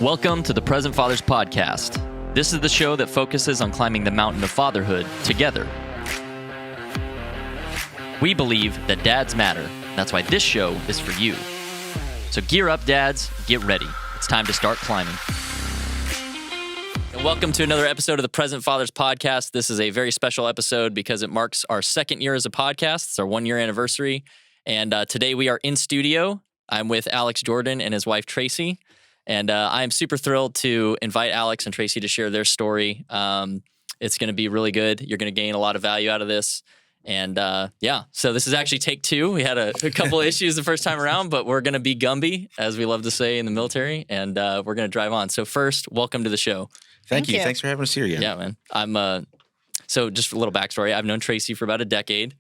Welcome to the Present Fathers Podcast. This is the show that focuses on climbing the mountain of fatherhood together. We believe that dads matter. That's why this show is for you. So gear up, dads. Get ready. It's time to start climbing. And welcome to another episode of the Present Fathers Podcast. This is a very special episode because it marks our second year as a podcast. It's our 1-year anniversary. And today we are in studio. I'm with Alex Jordan and his wife, Tracy. And I'm super thrilled to invite Alex and Tracy to share their story. It's going to be really good. You're going to gain a lot of value out of this. And so this is actually take two. We had a couple of issues the first time around, but we're going to be Gumby, as we love to say in the military, and we're going to drive on. So first, welcome to the show. Thank you. Thanks for having us here again. Yeah, man. So just a little backstory. I've known Tracy for about a decade.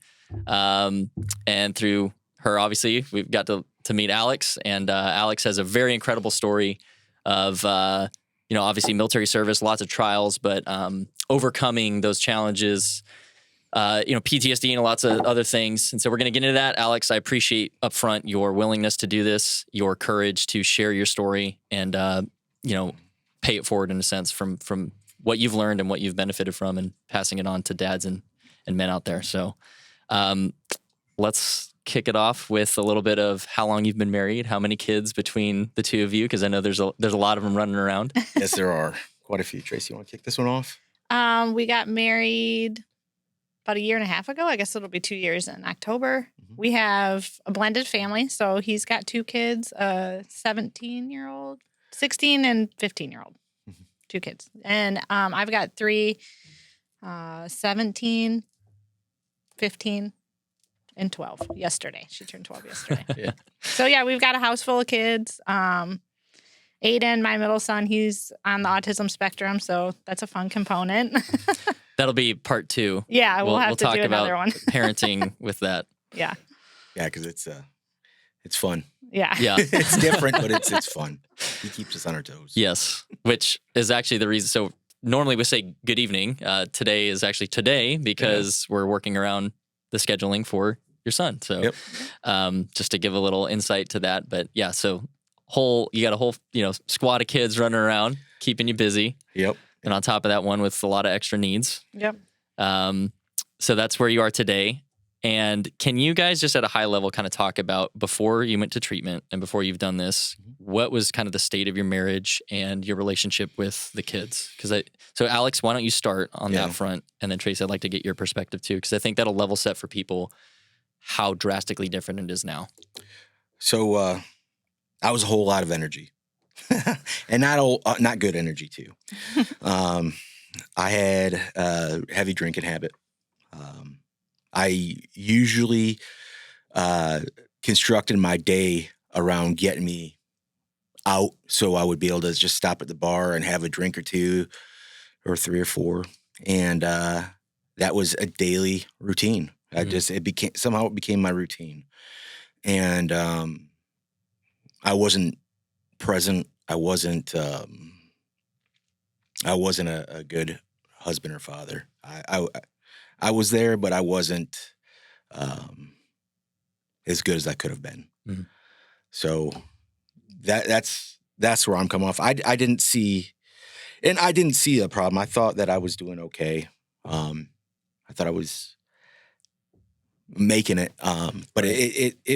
And through her, obviously, we've got to meet Alex, and Alex has a very incredible story of, obviously military service, lots of trials, but overcoming those challenges, PTSD and lots of other things. And so we're going to get into that. Alex, I appreciate upfront your willingness to do this, your courage to share your story and, pay it forward in a sense from what you've learned and what you've benefited from and passing it on to dads and men out there. So let's kick it off with a little bit of how long you've been married, how many kids between the two of you, because I know there's a lot of them running around. Yes, there are. Quite a few. Tracy, you want to kick this one off? We got married about 1.5 years ago. I guess it'll be 2 years in October. Mm-hmm. We have a blended family, so he's got 2 kids, a 17-year-old, 16 and 15-year-old, 2 kids. And I've got 3, 17, 15, and 12 yesterday. She turned 12 yesterday. Yeah. So, we've got a house full of kids. Aiden, my middle son, he's on the autism spectrum, so that's a fun component. That'll be part 2. Yeah, we'll have to talk do another one. Parenting with that. Yeah. Yeah, because it's fun. Yeah. Yeah. It's different, but it's fun. He keeps us on our toes. Yes, which is actually the reason. So normally we say good evening. Today is actually today because we're working around the scheduling for your son. So just to give a little insight to that. But yeah, so you got a whole, squad of kids running around, keeping you busy. Yep. And on top of that, one with a lot of extra needs. Yep. So that's where you are today. And can you guys just at a high level kind of talk about before you went to treatment and before you've done this, what was kind of the state of your marriage and your relationship with the kids? So Alex, why don't you start on that front? And then Tracy, I'd like to get your perspective too, because I think that'll level set for people how drastically different it is now. So I was a whole lot of energy and not good energy too. I had a heavy drinking habit. I usually constructed my day around getting me out so I would be able to just stop at the bar and have a drink or 2 or 3 or 4. And that was a daily routine. It became my routine. And I wasn't present. I wasn't a good husband or father. I was there, but I wasn't as good as I could have been. Mm-hmm. So that's where I'm coming off. I didn't see a problem. I thought that I was doing okay. I thought I was making it, but it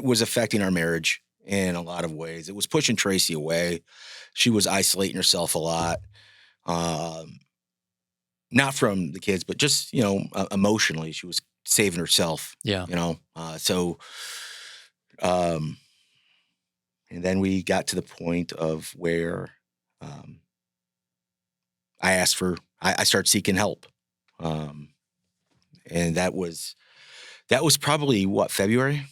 was affecting our marriage in a lot of ways. It was pushing Tracy away. She was isolating herself a lot. Not from the kids, but just, emotionally, she was saving herself. Yeah. And then we got to the point of where I started seeking help. And that was probably February?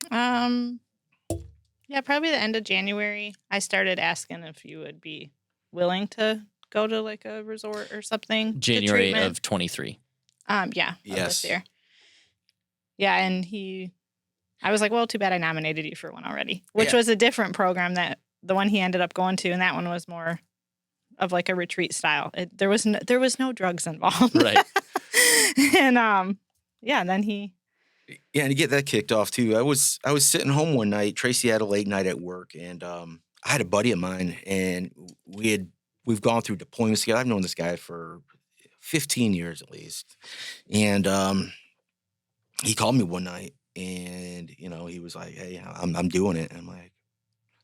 Yeah, probably the end of January. I started asking if you would be willing to go to like a resort or something. January of 23. Yeah. Yes. This year. Yeah, and I was like, well, too bad I nominated you for one already, which was a different program that the one he ended up going to, and that one was more of like a retreat style. There was no drugs involved. Right. And then he Yeah, and to get that kicked off too, I was sitting home one night. Tracy had a late night at work, and I had a buddy of mine, and we've gone through deployments together. I've known this guy for 15 years at least, and he called me one night, and he was like, "Hey, I'm doing it." And I'm like,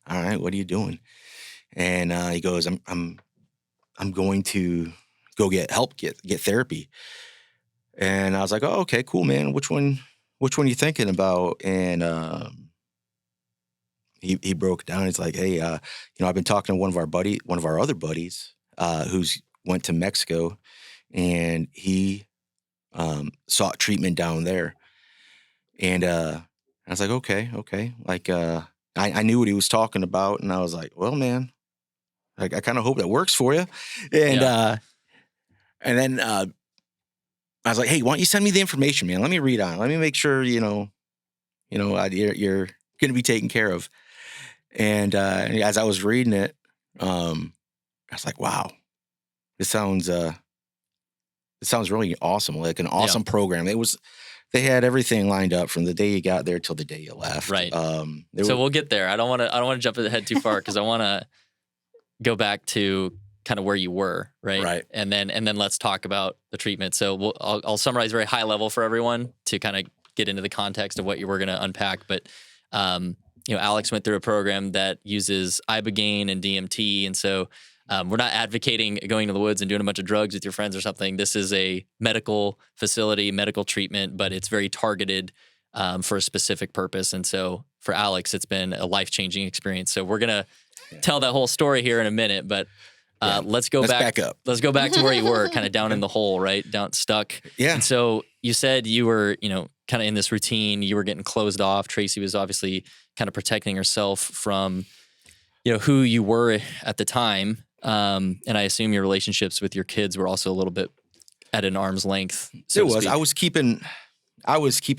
"All right, what are you doing?" And he goes, I'm going to go get help, get therapy." And I was like, "Oh, okay, cool, man. Which one are you thinking about?" And he broke it down. He's like, "Hey, I've been talking to one of our other buddies, who's went to Mexico, and he sought treatment down there." And I was like, okay. Like, I knew what he was talking about, and I was like, "Well, man, I kind of hope that works for you." And Yeah. and then I was like, "Hey, why don't you send me the information, man? Let me read on it. Let me make sure you're going to be taken care of." And as I was reading it, I was like, "Wow, this sounds really awesome. Like an awesome program." They had everything lined up from the day you got there till the day you left. Right. So we'll get there. I don't want to jump ahead too far because I want to go back to kind of where you were, right? Right. And then let's talk about the treatment. So I'll summarize very high level for everyone to kind of get into the context of what you were going to unpack. But Alex went through a program that uses Ibogaine and DMT, and so we're not advocating going to the woods and doing a bunch of drugs with your friends or something. This is a medical facility, medical treatment, but it's very targeted for a specific purpose. And so for Alex, it's been a life-changing experience. So we're gonna tell that whole story here in a minute, but let's back up. Let's go back to where you were, kind of down in the hole, right? Down stuck. Yeah. And so you said you were, kind of in this routine. You were getting closed off. Tracy was obviously kind of protecting herself from, who you were at the time. And I assume your relationships with your kids were also a little bit at an arm's length. It was. I was keeping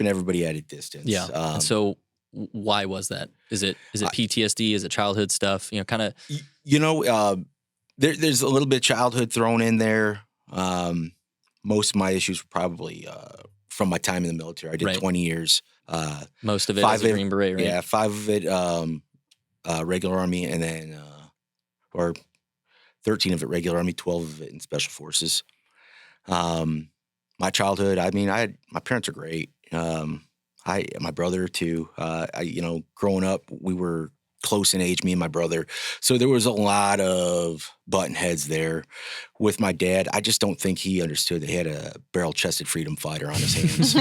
everybody at a distance. Yeah. And so why was that? Is it PTSD? Is it childhood stuff? Kind of. There's a little bit of childhood thrown in there. Most of my issues were probably from my time in the military. I did 20 years. Most of it as a Green Beret, right? Yeah, 5 of it regular Army, and then or 13 of it regular Army, 12 of it in Special Forces. My childhood, my parents are great. My brother too. Growing up, we were close in age, me and my brother. So there was a lot of button heads there with my dad. I just don't think he understood that he had a barrel-chested freedom fighter on his hands.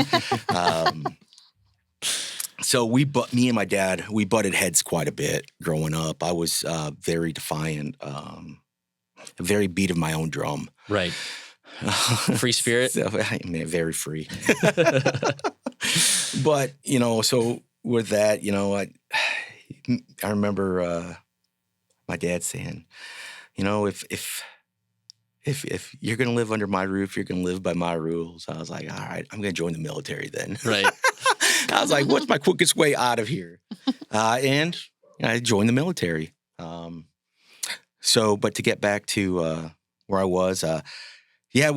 So me and my dad, we butted heads quite a bit growing up. I was very defiant, very beat of my own drum. Right. Free spirit? So, very free. But, so with that, I remember my dad saying, if you're going to live under my roof, you're going to live by my rules. I was like, all right, I'm going to join the military then. Right. I was like, what's my quickest way out of here? And I joined the military. But to get back to where I was, I got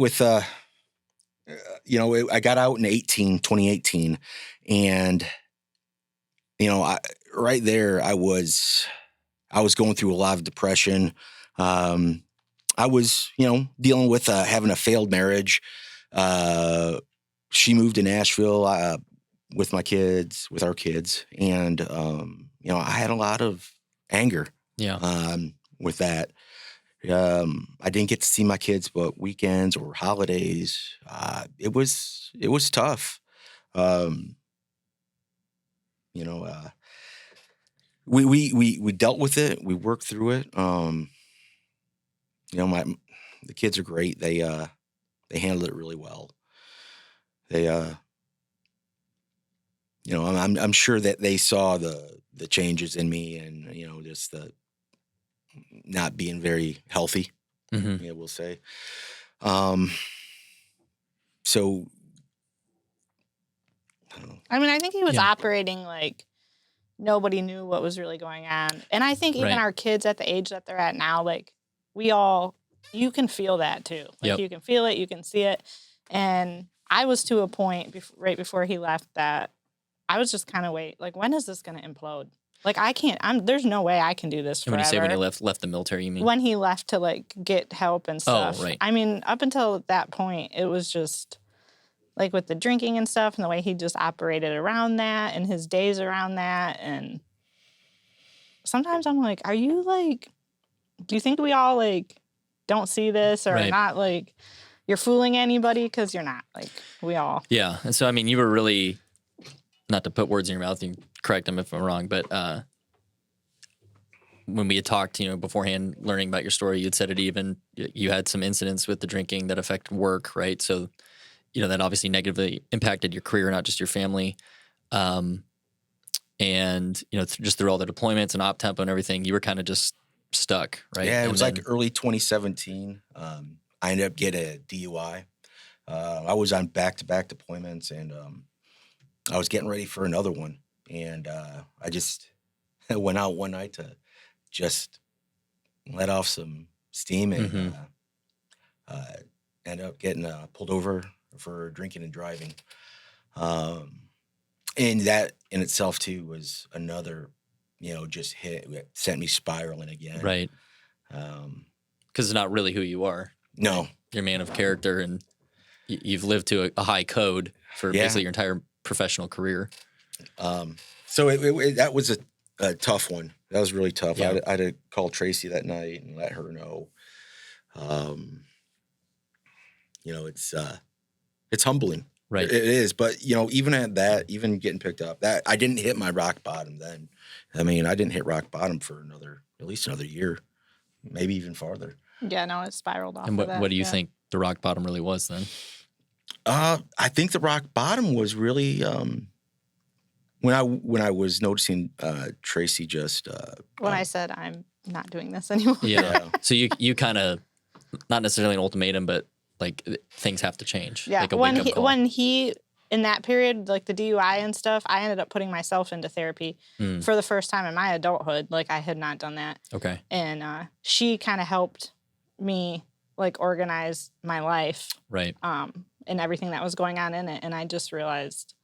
out in 2018, and right there, I was going through a lot of depression. I was, dealing with having a failed marriage. She moved to Nashville with our kids, and I had a lot of anger. Yeah. With that. I didn't get to see my kids, but weekends or holidays. It was tough. We dealt with it. We worked through it. The kids are great. They handled it really well. They I'm sure that they saw the changes in me, and just the not being very healthy. Mm-hmm. Yeah, we'll say. So I don't know. I think he was operating like nobody knew what was really going on. And I think even our kids at the age that they're at now, like you can feel that too. Like you can feel it, you can see it. And I was to a point right before he left that I was just kind of like, when is this going to implode? Like, I can't, there's no way I can do this forever. When you say when he left the military, you mean? When he left to like get help and stuff. Oh, right. I mean, up until that point, it was just like with the drinking and stuff and the way he just operated around that and his days around that. And sometimes I'm like, are you like, do you think we all like don't see this or Right. not like you're fooling anybody? Because you're not. Like, we all. Yeah. And so, I mean, you were really, not to put words in your mouth, you can correct them if I'm wrong, but when we had talked, beforehand, learning about your story, you'd said it even, you had some incidents with the drinking that affect work, right? So, that obviously negatively impacted your career, not just your family. And, just through all the deployments and op tempo and everything, you were kind of just stuck, right? Yeah, it And was then- like early 2017. I ended up getting a DUI. I was on back-to-back deployments, and I was getting ready for another one. And I just went out one night to just let off some steam and ended up getting pulled over for drinking and driving. And that in itself, too, was another, just hit, sent me spiraling again. Right. Because it's not really who you are. No. You're a man of character, and you've lived to a high code for basically your entire professional career. So that was a tough one. That was really tough. Yeah. I had to call Tracy that night and let her know. It's humbling. Right. It is. But, even at that, even getting picked up, that I didn't hit my rock bottom then. I mean, I didn't hit rock bottom for at least another year, maybe even farther. Yeah, no, it spiraled off. And of that. what do you think the rock bottom really was then? I think the rock bottom was really when I was noticing Tracy just when I said I'm not doing this anymore. Yeah. So you kind of, not necessarily an ultimatum, but like things have to change. Yeah. Like a wake-up call. When he in that period, like the DUI and stuff, I ended up putting myself into therapy for the first time in my adulthood. Like, I had not done that. Okay. And she kind of helped me like organize my life. Right. And everything that was going on in it. And I just realized,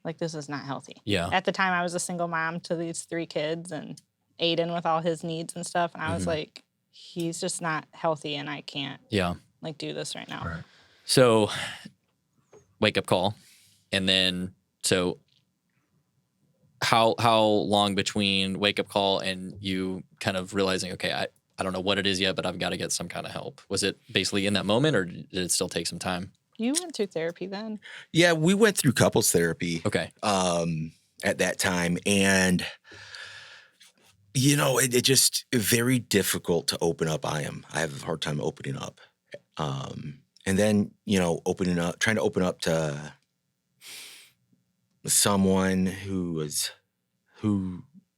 like, this is not healthy. Yeah. At the time, I was a single mom to these 3 kids and Aiden with all his needs and stuff. And I was like, he's just not healthy and I can't like do this right now. Right. So wake up call. And then, so how long between wake up call and you kind of realizing, okay, I don't know what it is yet, but I've got to get some kind of help. Was it basically in that moment, or did it still take some time? You went through therapy then? Yeah, we went through couples therapy. Okay. At that time, and it just very difficult to open up. I have a hard time opening up, and then trying to open up to someone who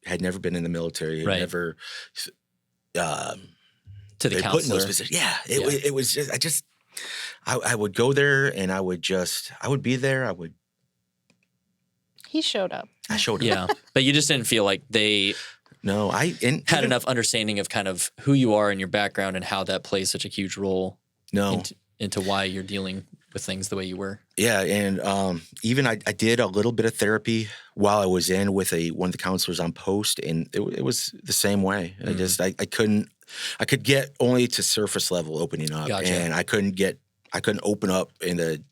had never been in the military, Right. never. To the they put in counselor. those positions. Yeah, it was just I would go there and I would be there. He showed up. I showed up. Yeah. But you just didn't feel like they No, had enough understanding of kind of who you are and your background and how that plays such a huge role No. into why you're dealing with things the way you were. Yeah, and even I did a little bit of therapy while I was in with one of the counselors on post, and it was the same way. Mm-hmm. I could get only to surface level opening up, Gotcha. and I couldn't open up into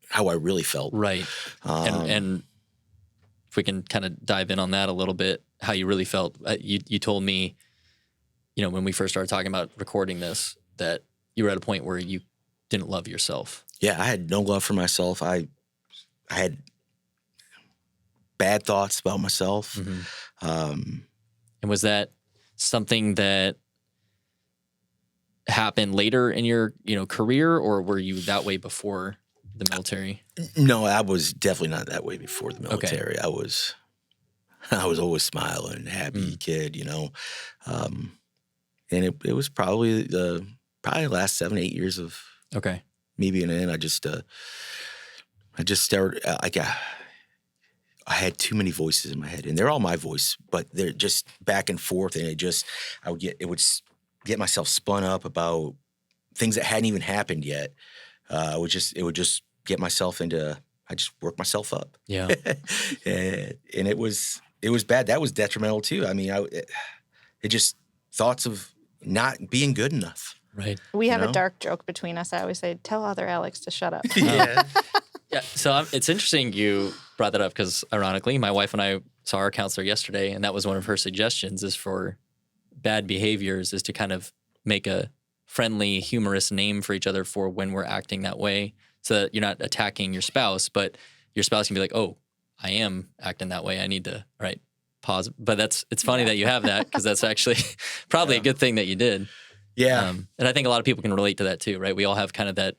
how I really felt. Right. And if we can kind of dive in on that a little bit, how you really felt. You told me, when we first started talking about recording this, that you were at a point where you didn't love yourself. Yeah, I had no love for myself. I had bad thoughts about myself. Mm-hmm. And was that something that happened later in your, career, or were you that way before the military? No, I was definitely not that way before the military. Okay. I was always smiling, happy kid, and it was probably the last 7-8 years of me being in. I just started I had too many voices in my head, and they're all my voice, but they're just back and forth, and I would get myself spun up about things that hadn't even happened yet. It would just get myself into I just worked myself up. Yeah. and it was bad. That was detrimental too. I mean, it just thoughts of not being good enough. Right. We have know? a dark joke between us. I always say, tell other Alex to shut up. Yeah. Yeah. So it's interesting you brought that up because ironically, my wife and I saw our counselor yesterday, and that was one of her suggestions is for bad behaviors is to kind of make a friendly, humorous name for each other for when we're acting that way so that you're not attacking your spouse, but your spouse can be like, oh, I am acting that way. I need to, pause. But it's funny that you have that because that's actually probably a good thing that you did. Yeah. And I think a lot of people can relate to that too, right? We all have kind of that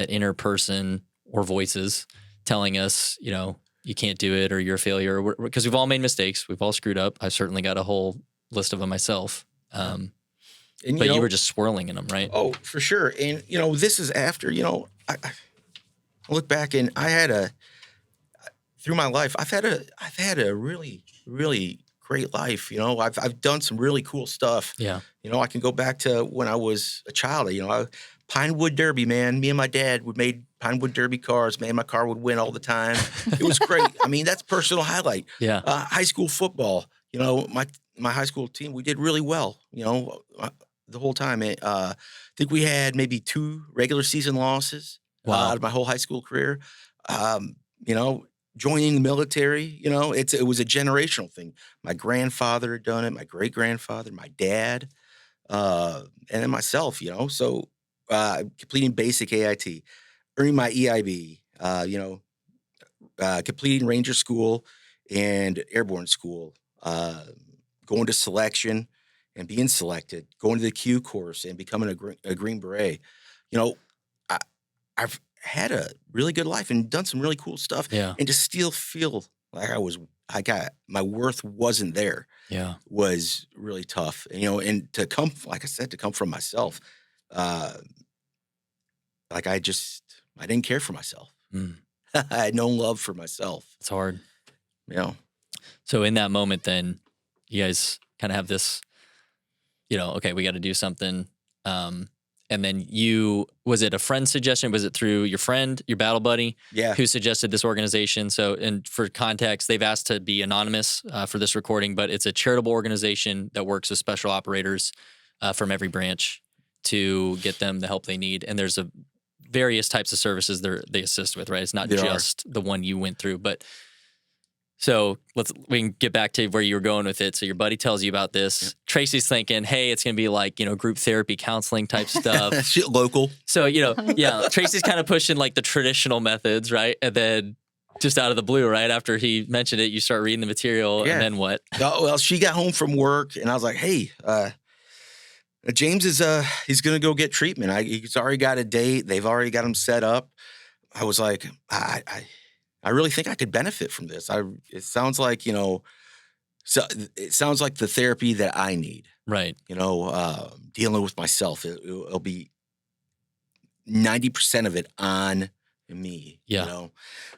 inner person or voices telling us, you can't do it or you're a failure because we've all made mistakes. We've all screwed up. I've certainly got a whole list of them myself. But you were just swirling in them, right? Oh, for sure. And, this is after, I look back and through my life, I've had a really, really great life. I've done some really cool stuff. Yeah. I can go back to when I was a child, Pinewood Derby, man. Me and my dad would make Pinewood Derby cars. Man, my car would win all the time. It was great. I mean, that's personal highlight. Yeah. High school football, my high school team, we did really well, the whole time. I think we had maybe 2 regular season losses out of my whole high school career. Joining the military, it was a generational thing. My grandfather had done it, my great-grandfather, my dad, and then myself, So completing basic AIT, earning my EIB, completing Ranger School and Airborne School, going to selection and being selected, going to the Q course and becoming a Green Beret. I've had a really good life and done some really cool stuff. Yeah. And to still feel like my worth wasn't there. Yeah. Was really tough. And to come, like I said, to come from myself, I didn't care for myself. Mm. I had no love for myself. It's hard. Yeah. So in that moment, then you guys kind of have this, okay, we got to do something. And then was it a friend's suggestion? Was it through your friend, your battle buddy? Yeah. Who suggested this organization? So, and for context, they've asked to be anonymous for this recording, but it's a charitable organization that works with special operators from every branch to get them the help they need. And there's various types of services they assist with, right? It's not just the one you went through, but so we can get back to where you were going with it. So your buddy tells you about this. Yeah. Tracy's thinking, hey, it's going to be like, group therapy, counseling type stuff. Shit local. So, Tracy's kind of pushing like the traditional methods, right? And then just out of the blue, right? After he mentioned it, you start reading the material and then what? Well, she got home from work and I was like, hey, James is, he's going to go get treatment. He's already got a date. They've already got him set up. I was like, I really think I could benefit from this. It sounds like, so it sounds like the therapy that I need. Right. Dealing with myself. It'll be 90% of it on me. Yeah.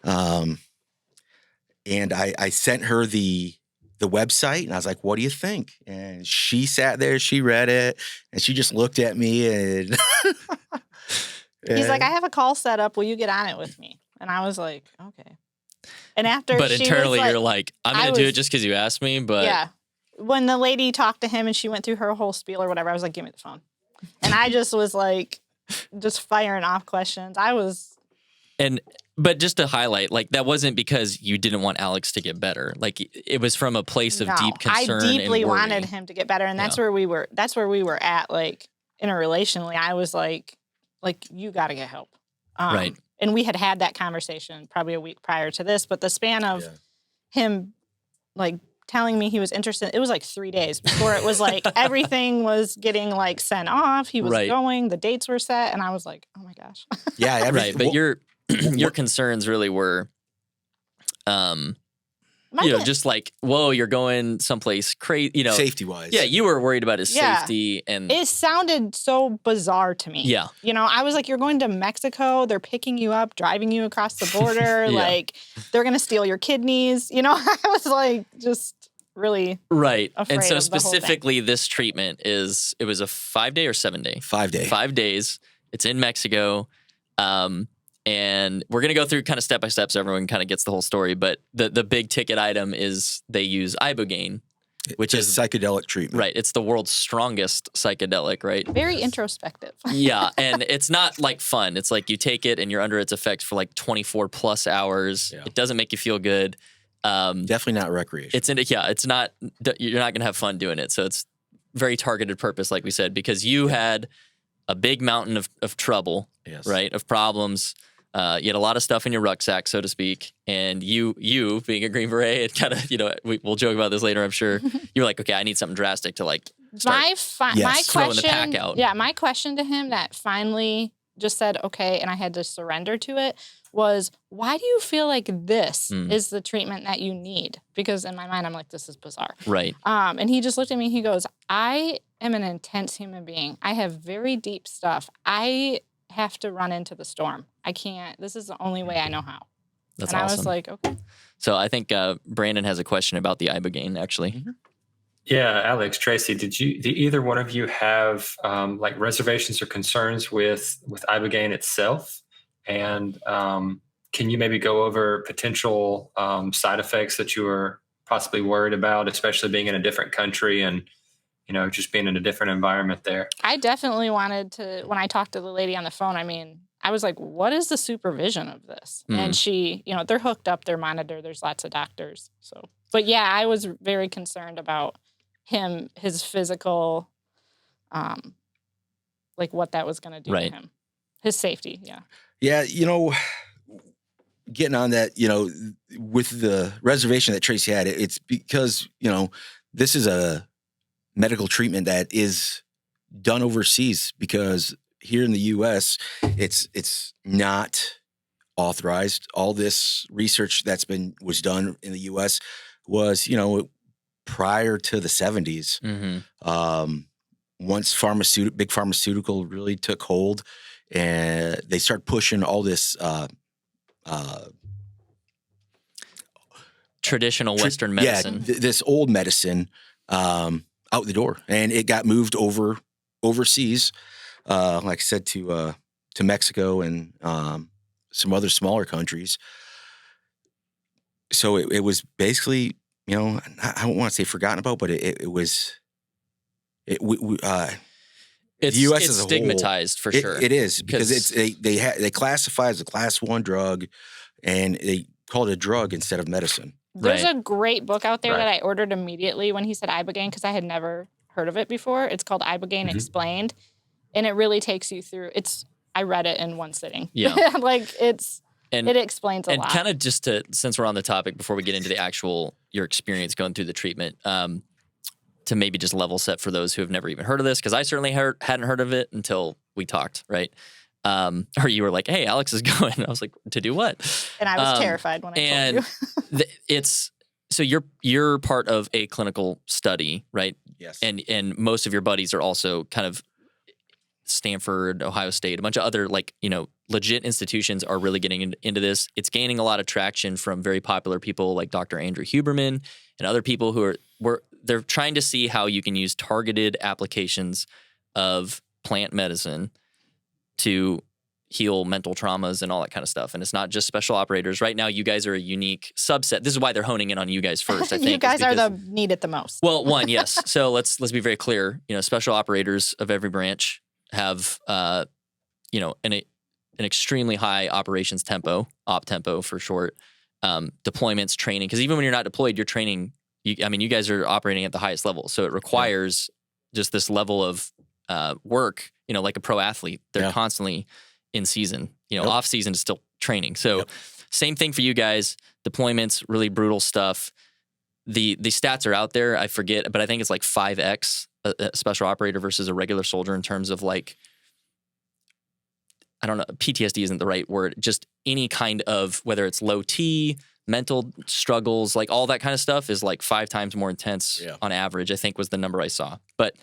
And I sent her the website and I was like, what do you think? And she sat there, she read it, and she just looked at me and he's like, I have a call set up. Will you get on it with me? And I was like, okay. And after but she internally, was like, you're like, I'm going to do it just because you asked me. But yeah, when the lady talked to him and she went through her whole spiel or whatever, I was like, give me the phone. And I just was like, just firing off questions. But just to highlight, like that wasn't because you didn't want Alex to get better. Like it was from a place of deep concern. I deeply and worry. wanted him to get better, and that's where we were. That's where we were at, like interrelationally. I was like you got to get help, right? And we had that conversation probably a week prior to this, but the span of him like telling me he was interested, it was like 3 days before it was like everything was getting like sent off. He was going, the dates were set, and I was like, oh my gosh. Yeah, right. But your concerns really were, just like, whoa, you're going someplace crazy, safety wise. Yeah, you were worried about his safety, and it sounded so bizarre to me. Yeah, I was like, you're going to Mexico, they're picking you up, driving you across the border, like they're gonna steal your kidneys. I was like, just really right. Afraid and so of specifically, this treatment it was a 5-day or 7-day? 5 day. 5 days. It's in Mexico. And we're going to go through kind of step by step so everyone kind of gets the whole story. But the big ticket item is they use Ibogaine, which is psychedelic treatment. Right. It's the world's strongest psychedelic, right? Very introspective. Yeah. And it's not like fun. It's like you take it and you're under its effects for like 24 plus hours. Yeah. It doesn't make you feel good. Definitely not recreation. It's not, you're not going to have fun doing it. So it's very targeted purpose, like we said, because you had a big mountain of trouble, right? Of problems. You had a lot of stuff in your rucksack, so to speak, and you being a Green Beret, it kind of, we'll joke about this later, I'm sure. You were like, okay, I need something drastic to like start my throwing the pack out. Yeah, my question to him that finally just said, okay, and I had to surrender to it was, why do you feel like this is the treatment that you need? Because in my mind, I'm like, this is bizarre. Right. And he just looked at me, he goes, I am an intense human being. I have very deep stuff. I have to run into the storm. I can't. This is the only way I know how. That's and awesome. I was like, okay. So I think Brandon has a question about the Ibogaine, actually. Mm-hmm. Yeah, Alex, Tracy, did either one of you have like reservations or concerns with Ibogaine itself? And can you maybe go over potential side effects that you were possibly worried about, especially being in a different country and just being in a different environment there? I definitely wanted to, when I talked to the lady on the phone, I was like, what is the supervision of this? And she, they're hooked up, they're monitored, there's lots of doctors. So, but yeah, I was very concerned about his physical, like what that was going to do to him. His safety, yeah. Yeah, getting on that, with the reservation that Tracy had, it's because, this is a medical treatment that is done overseas, because here in the U.S., it's not authorized. All this research was done in the U.S. was, prior to the 70s. Mm-hmm. Once big pharmaceutical really took hold, and they started pushing all this traditional Western medicine. Yeah, this old medicine out the door, and it got moved overseas, like I said, to Mexico and some other smaller countries. So it was basically, I don't want to say forgotten about, but it was. It's the U.S. it's as a stigmatized whole, for sure. It is, because they classify it as a class 1 drug, and they call it a drug instead of medicine. There's a great book out there that I ordered immediately when he said Ibogaine, because I had never heard of it before. It's called Ibogaine Explained, and it really takes you through. I read it in one sitting. Yeah, it explains a lot. And kind of just since we're on the topic, before we get into your experience going through the treatment, to maybe just level set for those who have never even heard of this, because I certainly hadn't heard of it until we talked, right? Or you were like, hey, Alex is going. And I was like, to do what? And I was terrified when I told you. So you're part of a clinical study, right? Yes. And most of your buddies are also kind of Stanford, Ohio State, a bunch of other legit institutions are really getting into this. It's gaining a lot of traction from very popular people like Dr. Andrew Huberman and other people who they're trying to see how you can use targeted applications of plant medicine to heal mental traumas and all that kind of stuff. And it's not just special operators. Right now, you guys are a unique subset. This is why they're honing in on you guys first, I think. You guys are the need it the most. Well, one, yes. So let's be very clear. Special operators of every branch have, an extremely high operations tempo, op tempo for short, deployments, training. Because even when you're not deployed, you're training. You guys are operating at the highest level. So it requires just this level of work, like a pro athlete. They're constantly in season. Off season is still training. So same thing for you guys. Deployments, really brutal stuff. The stats are out there. I forget, but I think it's like 5x a special operator versus a regular soldier in terms of I don't know, PTSD isn't the right word. Just any kind of, whether it's low T, mental struggles, like all that kind of stuff is like 5 times more intense on average, I think was the number I saw. But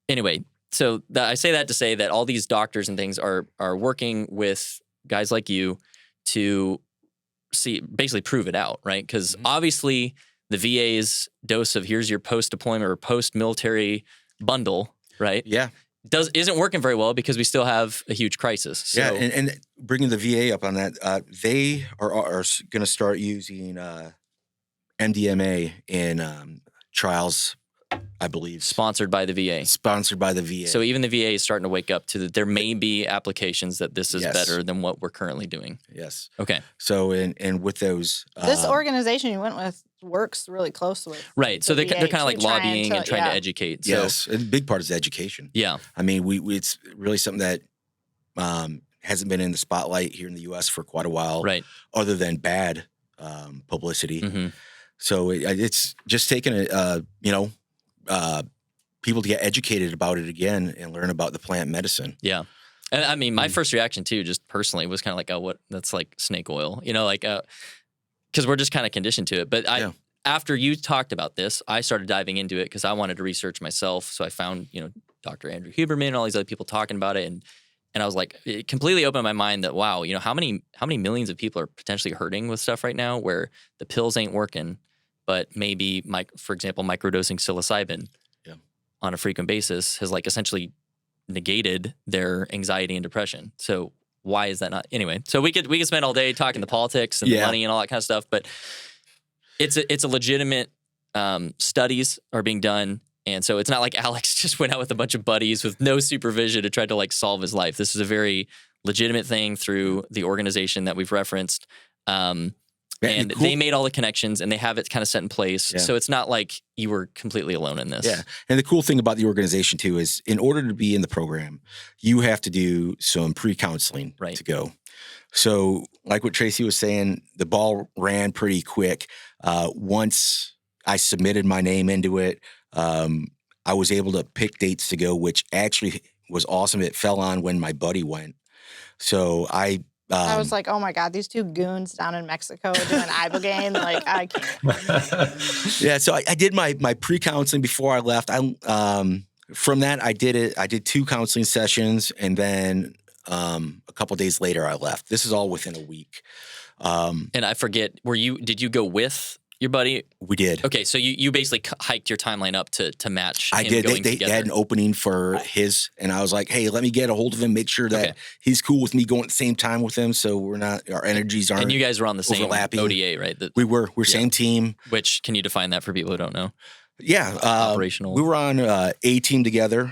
anyway, so I say that to say that all these doctors and things are working with guys like you to basically prove it out, right? Because obviously the VA's dose of here's your post-deployment or post-military bundle, right? Yeah. isn't working very well because we still have a huge crisis. So. Yeah, and bringing the VA up on that, they are going to start using MDMA in trials, I believe. Sponsored by the VA. Sponsored by the VA. So even the VA is starting to wake up to that there may be applications that this is better than what we're currently doing. Yes. Okay. So and with those, this organization you went with works really close with. Right. So they're kind of like lobbying and trying to educate. So, yes. And a big part is education. Yeah. I mean, we it's really something that hasn't been in the spotlight here in the U.S. for quite a while. Right. Other than bad publicity. Mm-hmm. So it's just taking people to get educated about it again and learn about the plant medicine. Yeah. And I mean, my first reaction too, just personally, was kind of like, oh, what? That's like snake oil, like, because we're just kind of conditioned to it. But after you talked about this, I started diving into it because I wanted to research myself. So I found, Dr. Andrew Huberman and all these other people talking about it. And I was like, it completely opened my mind that, wow, how many millions of people are potentially hurting with stuff right now where the pills ain't working, but maybe, for example, microdosing psilocybin on a frequent basis has like essentially negated their anxiety and depression. So why is that not? Anyway, so we could spend all day talking the politics and the money and all that kind of stuff, but it's a legitimate studies are being done. And so it's not like Alex just went out with a bunch of buddies with no supervision to try to like solve his life. This is a very legitimate thing through the organization that we've referenced. And they made all the connections and they have it kind of set in place. Yeah. So it's not like you were completely alone in this. Yeah. And the cool thing about the organization too is in order to be in the program, you have to do some pre-counseling to go. So like what Tracy was saying, the ball ran pretty quick. Once I submitted my name into it, I was able to pick dates to go, which actually was awesome. It fell on when my buddy went. So I was like, oh my God, these two goons down in Mexico doing Ibogaine. Like, I can't. Yeah, so I did my pre-counseling before I left. From that, I did 2 counseling sessions, and then a couple days later, I left. This is all within a week. And I forget, did you go with your buddy? We did. Okay, so you basically hiked your timeline up to match him. I did. Going they had an opening for his, and I was like, hey, let me get a hold of him, make sure that he's cool with me going at the same time with him, so our energies aren't. And you guys were on the same ODA, right? We're same team. Which, can you define that for people who don't know? Yeah. Operational. We were on a team together.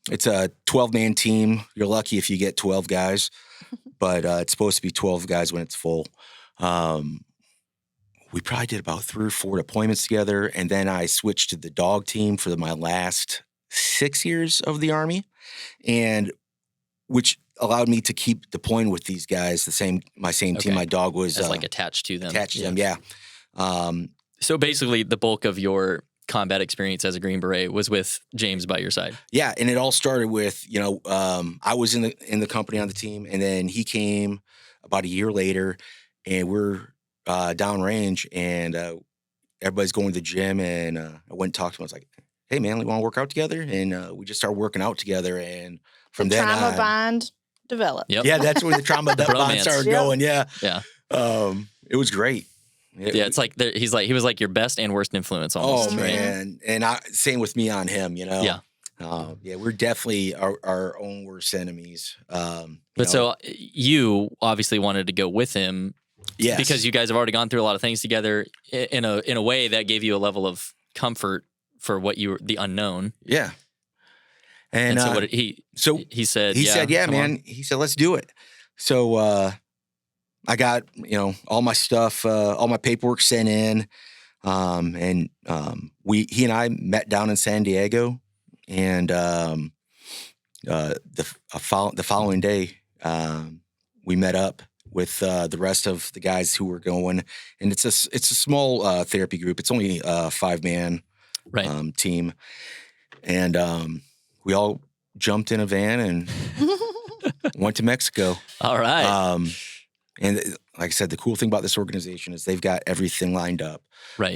It's a 12-man team. You're lucky if you get 12 guys, but it's supposed to be 12 guys when it's full. We probably did about 3 or 4 deployments together, and then I switched to the dog team for my last 6 years of the Army, and which allowed me to keep deploying with these guys. My same team. My dog was like attached to them. Attached to them, yeah. So basically, the bulk of your combat experience as a Green Beret was with James by your side. Yeah, and it all started with I was in the company on the team, and then he came about a year later, and we're downrange, and everybody's going to the gym, and I went and talked to him. I was like, hey, man, we want to work out together? And we just started working out together, and from then on... trauma bond developed. Yep. Yeah, that's where the trauma bond started going, yeah. Yeah. It was great. It's like he was like your best and worst influence almost. Oh, man. And same with me on him, Yeah. We're definitely our own worst enemies. So you obviously wanted to go with him. Yes. Because you guys have already gone through a lot of things together in a way that gave you a level of comfort for the unknown. Yeah. And so he said, he said, yeah, man. On. He said, let's do it. So I got, all my stuff, all my paperwork sent in. And he and I met down in San Diego, and the following day, we met up with the rest of the guys who were going, and it's a small therapy group. It's only a 5-man team, and we all jumped in a van and went to Mexico. All right. And like I said, the cool thing about this organization is they've got everything lined up. Right.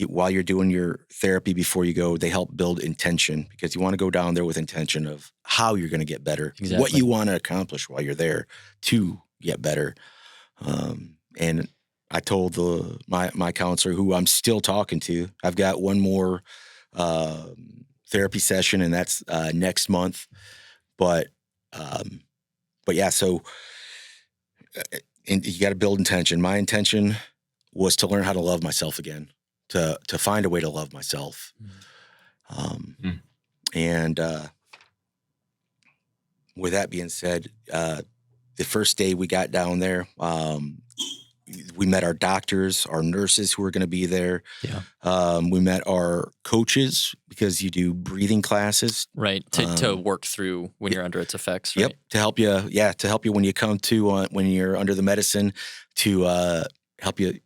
While you're doing your therapy before you go, they help build intention, because you want to go down there with intention of how you're going to get better, what you want to accomplish while you're there to get better. And I told my counselor, who I'm still talking to, I've got one more therapy session, and that's next month. But yeah, so and you got to build intention. My intention was to learn how to love myself again, to find a way to love myself. And with that being said, the first day we got down there, we met our doctors, our nurses who were going to be there. Yeah. We met our coaches because you do breathing classes. Right. To work through when you're under its effects. Right? Yep. To help you. Yeah. To help you when you come to, when you're under the medicine, to help you,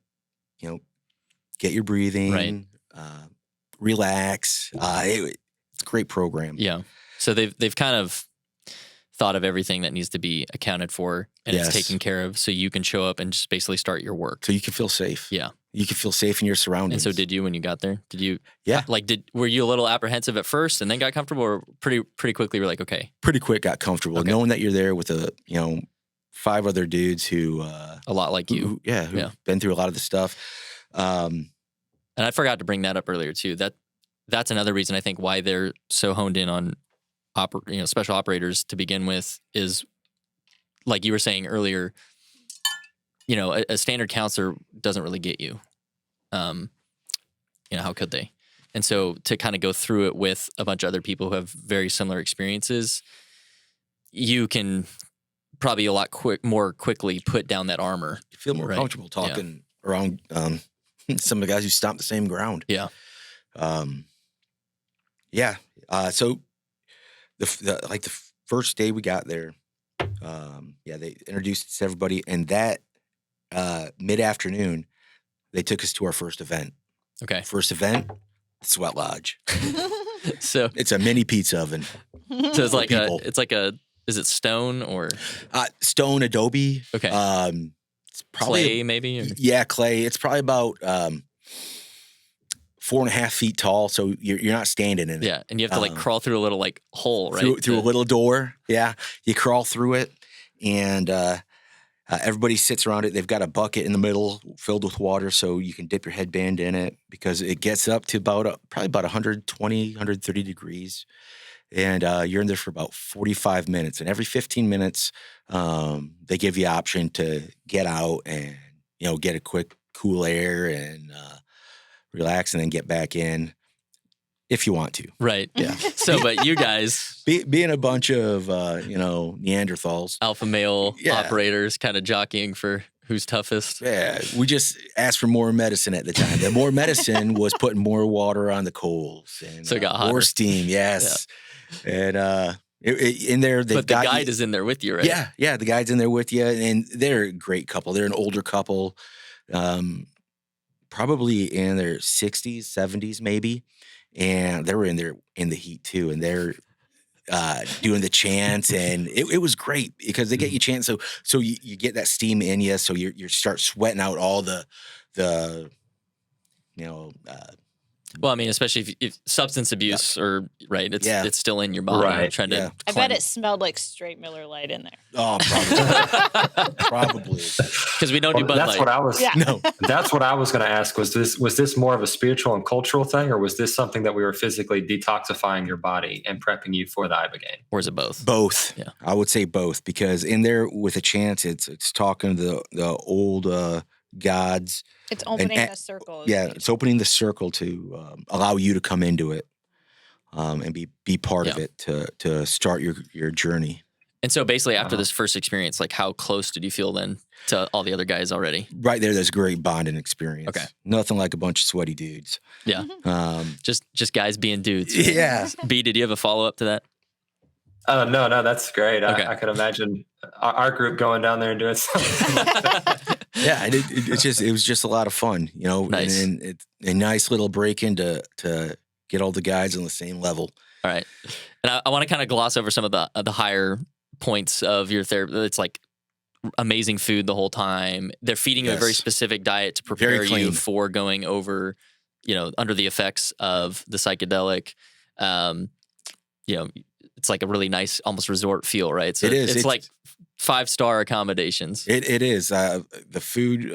get your breathing, right. Relax. It's a great program. Yeah. So they've kind of thought of everything that needs to be accounted for and it's taken care of, so you can show up and just basically start your work. So you can feel safe. Yeah. You can feel safe in your surroundings. And so did you when you got there? Did you? Yeah. Were you a little apprehensive at first and then got comfortable, or pretty quickly you were like, okay? Pretty quick got comfortable, knowing that you're there with 5 other dudes who a lot like you. Who've been through a lot of the stuff. And I forgot to bring that up earlier too. That's another reason I think why they're so honed in on special operators to begin with is, like you were saying earlier, a standard counselor doesn't really get you. How could they? And so to kind of go through it with a bunch of other people who have very similar experiences, you can probably a lot more quickly put down that armor. You feel more comfortable talking around some of the guys who stomp the same ground. Yeah. So the first day we got there, they introduced us to everybody, and that mid-afternoon, they took us to our first event. Okay. First event, Sweat Lodge. So it's a mini pizza oven. So it's like is it stone or stone adobe? Okay. It's probably clay maybe. Or? Yeah, clay. It's probably about 4.5 feet tall, so you're not standing in it. Yeah, and you have to crawl through a little hole, right? Through a little door. Yeah, you crawl through it, and everybody sits around it. They've got a bucket in the middle filled with water, so you can dip your headband in it because it gets up to probably about 120, 130 degrees, and you're in there for about 45 minutes. And every 15 minutes, they give you the option to get out and get a quick cool air and relax, and then get back in if you want to. Right. Yeah. So, but you guys being a bunch of Neanderthals, alpha male operators, kind of jockeying for who's toughest. Yeah, we just asked for more medicine at the time. The more medicine was putting more water on the coals, and so it got hotter. More steam. Yes, and in there, but the guide is in there with you, right? Yeah, the guide's in there with you, and they're a great couple. They're an older couple. Probably in their 60s, 70s, maybe. And they were in the heat too. And they're doing the chants, and it was great because they get you chants. So you get that steam in you. So you start sweating out all the well, I mean, especially if substance abuse or it's still in your body. Right. I bet it smelled like straight Miller Lite in there. Oh, probably. Probably. Because we don't do Bud That's Light. what I was. Yeah. No, that's what I was going to ask. Was this more of a spiritual and cultural thing, or was this something that we were physically detoxifying your body and prepping you for the Ibogaine? Or is it both? Both. Yeah, I would say both, because in there with a chance, it's talking to the old gods. It's opening the circle. Yeah, it's opening the circle to allow you to come into it and be part of it to start your journey. And so basically after this first experience, how close did you feel then to all the other guys already? Right there's a great bonding experience. Okay. Nothing like a bunch of sweaty dudes. Yeah. Just guys being dudes. Yeah. B, did you have a follow-up to that? No, that's great. Okay. I could imagine our group going down there and doing something. Yeah, and it was just a lot of fun, Nice. And it's a nice little break in to get all the guys on the same level. All right. And I want to kind of gloss over some of the higher points of your therapy. It's amazing food the whole time. They're feeding you a very specific diet to prepare you for going over, under the effects of the psychedelic. It's like a really nice, almost resort feel, right? So it is. It's like 5-star accommodations. It is. The food,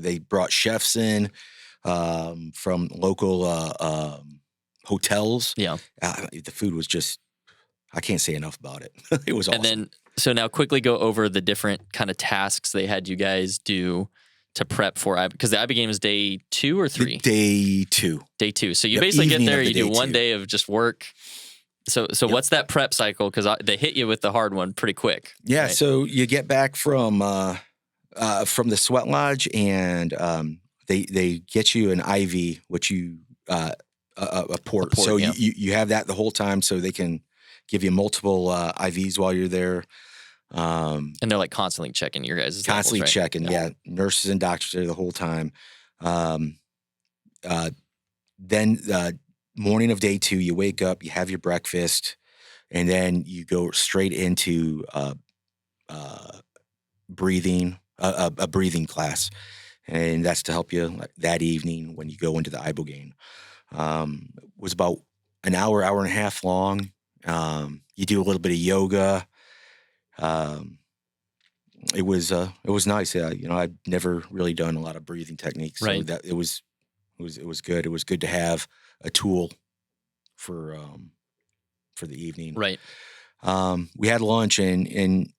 they brought chefs in from local hotels. Yeah. The food was just, I can't say enough about it. It was awesome. And then, so now quickly go over the different kind of tasks they had you guys do to prep for, because the Ibogaine was day 2 or 3? Day 2. Day 2. So you The basically get evening there, of the you do day one 2. day of just work. So what's that prep cycle? Because they hit you with the hard one pretty quick. Yeah. Right? So you get back from the sweat lodge, and they get you an IV, which you a port. So yeah. you have that the whole time, so they can give you multiple IVs while you're there. And they're like constantly checking your guys' Constantly levels, right? checking. Yeah. Nurses and doctors there the whole time. Then morning of day 2, you wake up, you have your breakfast, and then you go straight into breathing, a breathing class. And that's to help you that evening when you go into the Ibogaine. It was about an hour and a half long. You do a little bit of yoga. It was nice. I'd never really done a lot of breathing techniques, so that it was good. It was good to have a tool for the evening. Right. We had lunch, and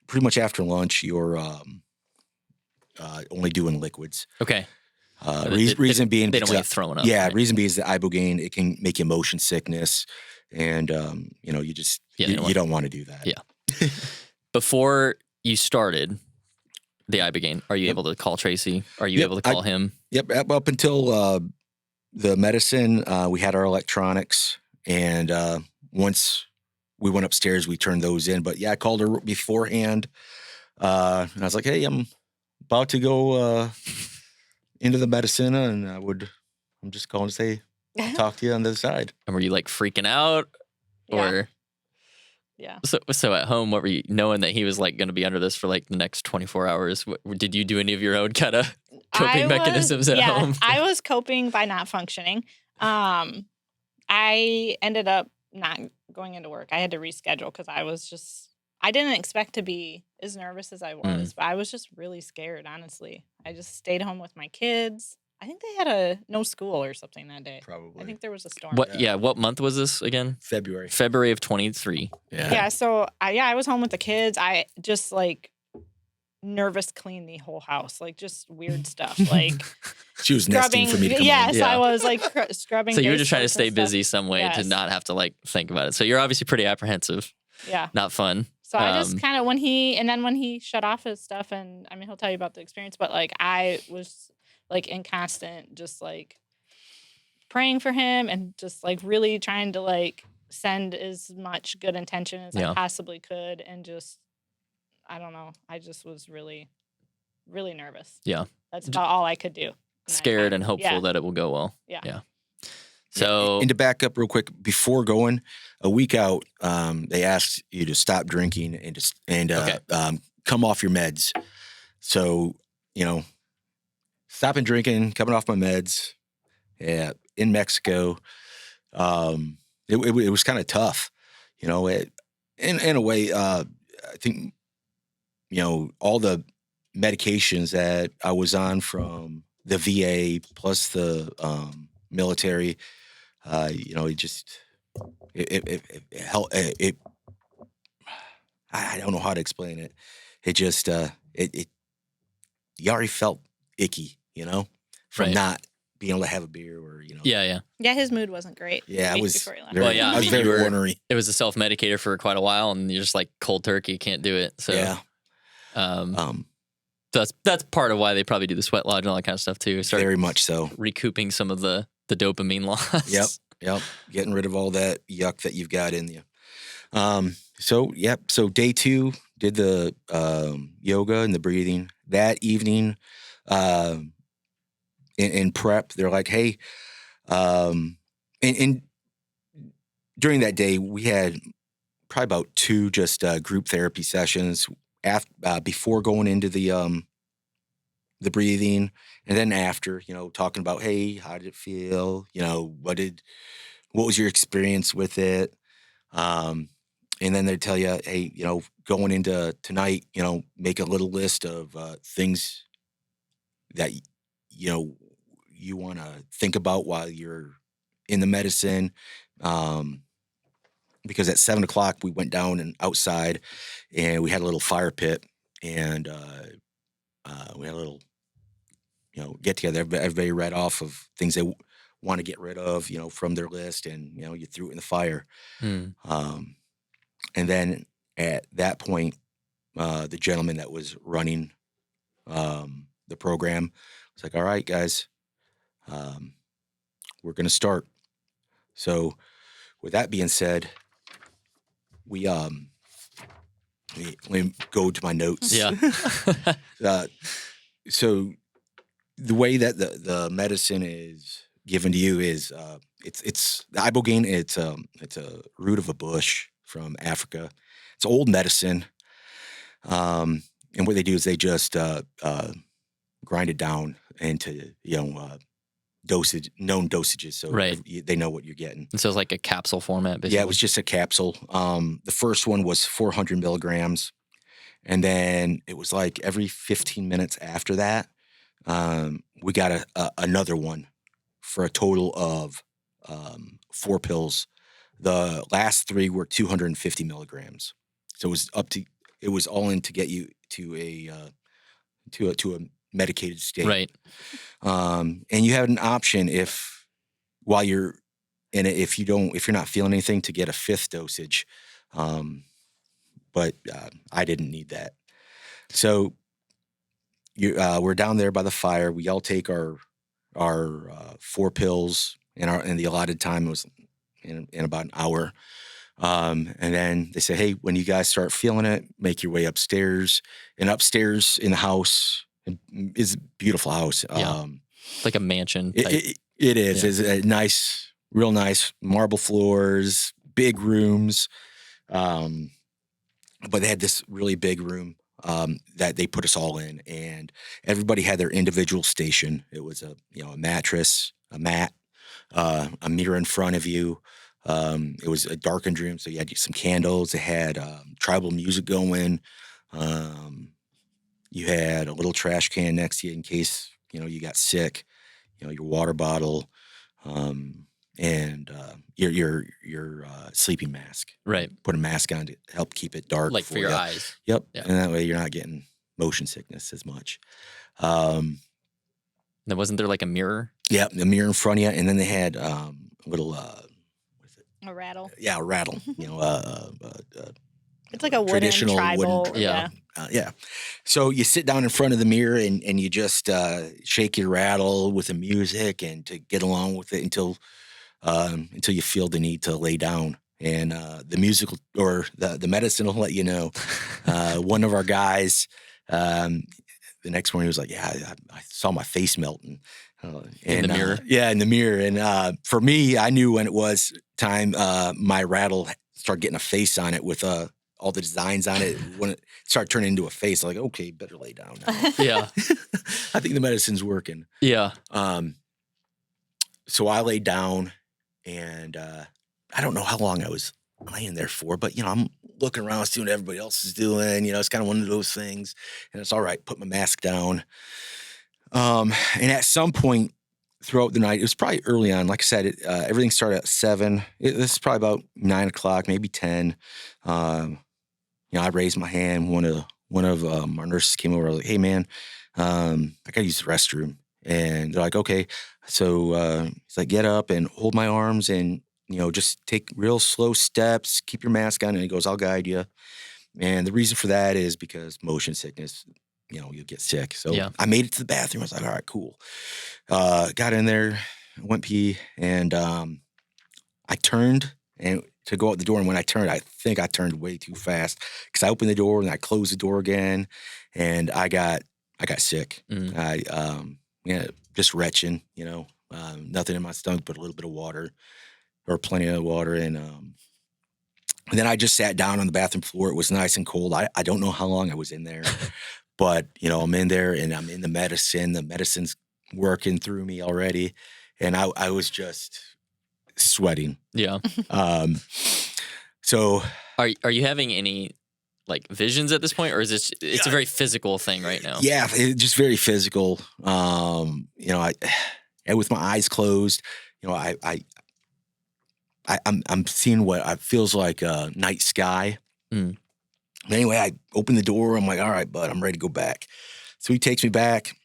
pretty much after lunch, you're only doing liquids. Okay. Reason being, they don't want you throwing up. Yeah, right? reason being is the Ibogaine, it can make you motion sickness, and you just you don't want to do that. Yeah. Before you started the Ibogaine, are you able to call Tracy? Are you able to call him? Yep. Up until the medicine, we had our electronics, and once we went upstairs, we turned those in. But yeah, I called her beforehand, and I was like, "Hey, I'm about to go into the medicine, and I'm just calling to say I'll talk to you on the other side." And were you like freaking out, or? Yeah. So at home, what were you knowing that he was like going to be under this for like the next 24 hours? Did you do any of your own kind of coping mechanisms at home? I was coping by not functioning. I ended up not going into work. I had to reschedule because I didn't expect to be as nervous as I was, but I was just really scared, honestly. I just stayed home with my kids. I think they had no school or something that day. Probably. I think there was a storm. What month was this again? February of 23. Yeah. So I was home with the kids. I just like nervous cleaned the whole house, like just weird stuff, like she was nesting for me to come Yes, home. I was like scrubbing. So you were just trying to stay busy some way to not have to like think about it. So you're obviously pretty apprehensive. Yeah. Not fun. So I just kind of when he shut off his stuff, and I mean he'll tell you about the experience, but like I was like in constant just like praying for him and just like really trying to like send as much good intention as I possibly could, and just I don't know, I just was really, really nervous. Yeah. That's about all I could do. Scared and hopeful that it will go well. Yeah. So and to back up real quick, before going a week out, they asked you to stop drinking and come off your meds. So, stopping drinking, coming off my meds, in Mexico, it was kind of tough, in a way. I think, all the medications that I was on from the VA plus the military, it helped. I don't know how to explain it. It just you already felt icky, from not being able to have a beer or Yeah. His mood wasn't great. Yeah, I was I was very ornery. It was a self-medicator for quite a while, and you're just like cold turkey, can't do it. So that's part of why they probably do the sweat lodge and all that kind of stuff too. Start very much so. Recouping some of the dopamine loss. Yep. Getting rid of all that yuck that you've got in you. So day 2 did the yoga and the breathing. That evening, in prep, they're like, hey, and during that day, we had probably about 2 just group therapy sessions before going into the breathing, and then after, talking about, hey, how did it feel? What was your experience with it? And then they tell you, hey, going into tonight, make a little list of things that you want to think about while you're in the medicine. Because at 7:00 we went down and outside, and we had a little fire pit, and we had a little, get together. Everybody read off of things they want to get rid of, from their list, and you threw it in the fire. Mm. And then at that point, the gentleman that was running the program was like, "All right, guys, we're going to start." So, with that being said, we let me go to my notes. Yeah. So the way that the medicine is given to you is it's the Ibogaine. It's a root of a bush from Africa. It's old medicine. And what they do is they just grind it down into known dosages, so Right. they know what you're getting. And so it's like a capsule format, basically. Yeah, it was just a capsule. The first one was 400 milligrams, and then it was like every 15 minutes after that, we got another one for a total of 4 pills. The last 3 were 250 milligrams, so it was all in to get you to a medicated state. Right. And you have an option while you're in it, if you're not feeling anything, to get a 5th dosage. But I didn't need that. So we're down there by the fire. We all take our 4 pills, and the allotted time was in about an hour. And then they say, "Hey, when you guys start feeling it, make your way upstairs." And upstairs in the house is a beautiful house. Yeah. Like a mansion type. It is. Yeah. It's a nice, real nice marble floors, big rooms. But they had this really big room that they put us all in, and everybody had their individual station. It was a mattress, a mat, a mirror in front of you. It was a darkened room, so you had some candles. They had tribal music going. You had a little trash can next to you in case you got sick. Your water bottle, and your sleeping mask. Right. Put a mask on to help keep it dark, Like for your eyes. Yep. Yeah. And that way you're not getting motion sickness as much. Then wasn't there like a mirror? Yeah, the mirror in front of you, and then they had a little what is it? A rattle. Yeah, a rattle. It's like a wooden traditional tribal. wooden- Yeah. Yeah. So you sit down in front of the mirror and you just shake your rattle with the music and to get along with it until you feel the need to lay down. And the musical or the medicine will let you know. One of our guys, the next morning, he was like, "Yeah, I saw my face melting." In the mirror? Yeah, in the mirror. And for me, I knew when it was time, my rattle started getting a face on it with all the designs on it. When it started turning into a face, I'm like, okay, better lay down now. Yeah. I think the medicine's working. Yeah. So I laid down, and I don't know how long I was laying there for, but I'm looking around, seeing what everybody else is doing. It's kind of one of those things, and it's all right. Put my mask down. And at some point throughout the night, it was probably early on. Like I said, everything started at 7. This is probably about 9:00, maybe 10. I raised my hand. One of our nurses came over. I was like, "Hey, man, I gotta use the restroom." And they're like, "Okay." So he's like, "Get up and hold my arms, and just take real slow steps. Keep your mask on." And he goes, "I'll guide you." And the reason for that is because motion sickness. You'll get sick. So Yeah. I made it to the bathroom. I was like, all right, cool. Got in there, went pee, and I turned to go out the door. And when I turned, I think I turned way too fast because I opened the door and I closed the door again, and I got sick. Mhm. I just retching, nothing in my stomach but a little bit of water, or plenty of water, and then I just sat down on the bathroom floor. It was nice and cold. I don't know how long I was in there. But, I'm in there and I'm in the medicine. The medicine's working through me already. And I was just sweating. Yeah. So Are you having any like visions at this point, or is it's a very physical thing right now? yeah, it's just very physical. I with my eyes closed, I I'm seeing what feels like a night sky. Mm. Anyway, I open the door. I'm like, all right, bud, I'm ready to go back. So he takes me back,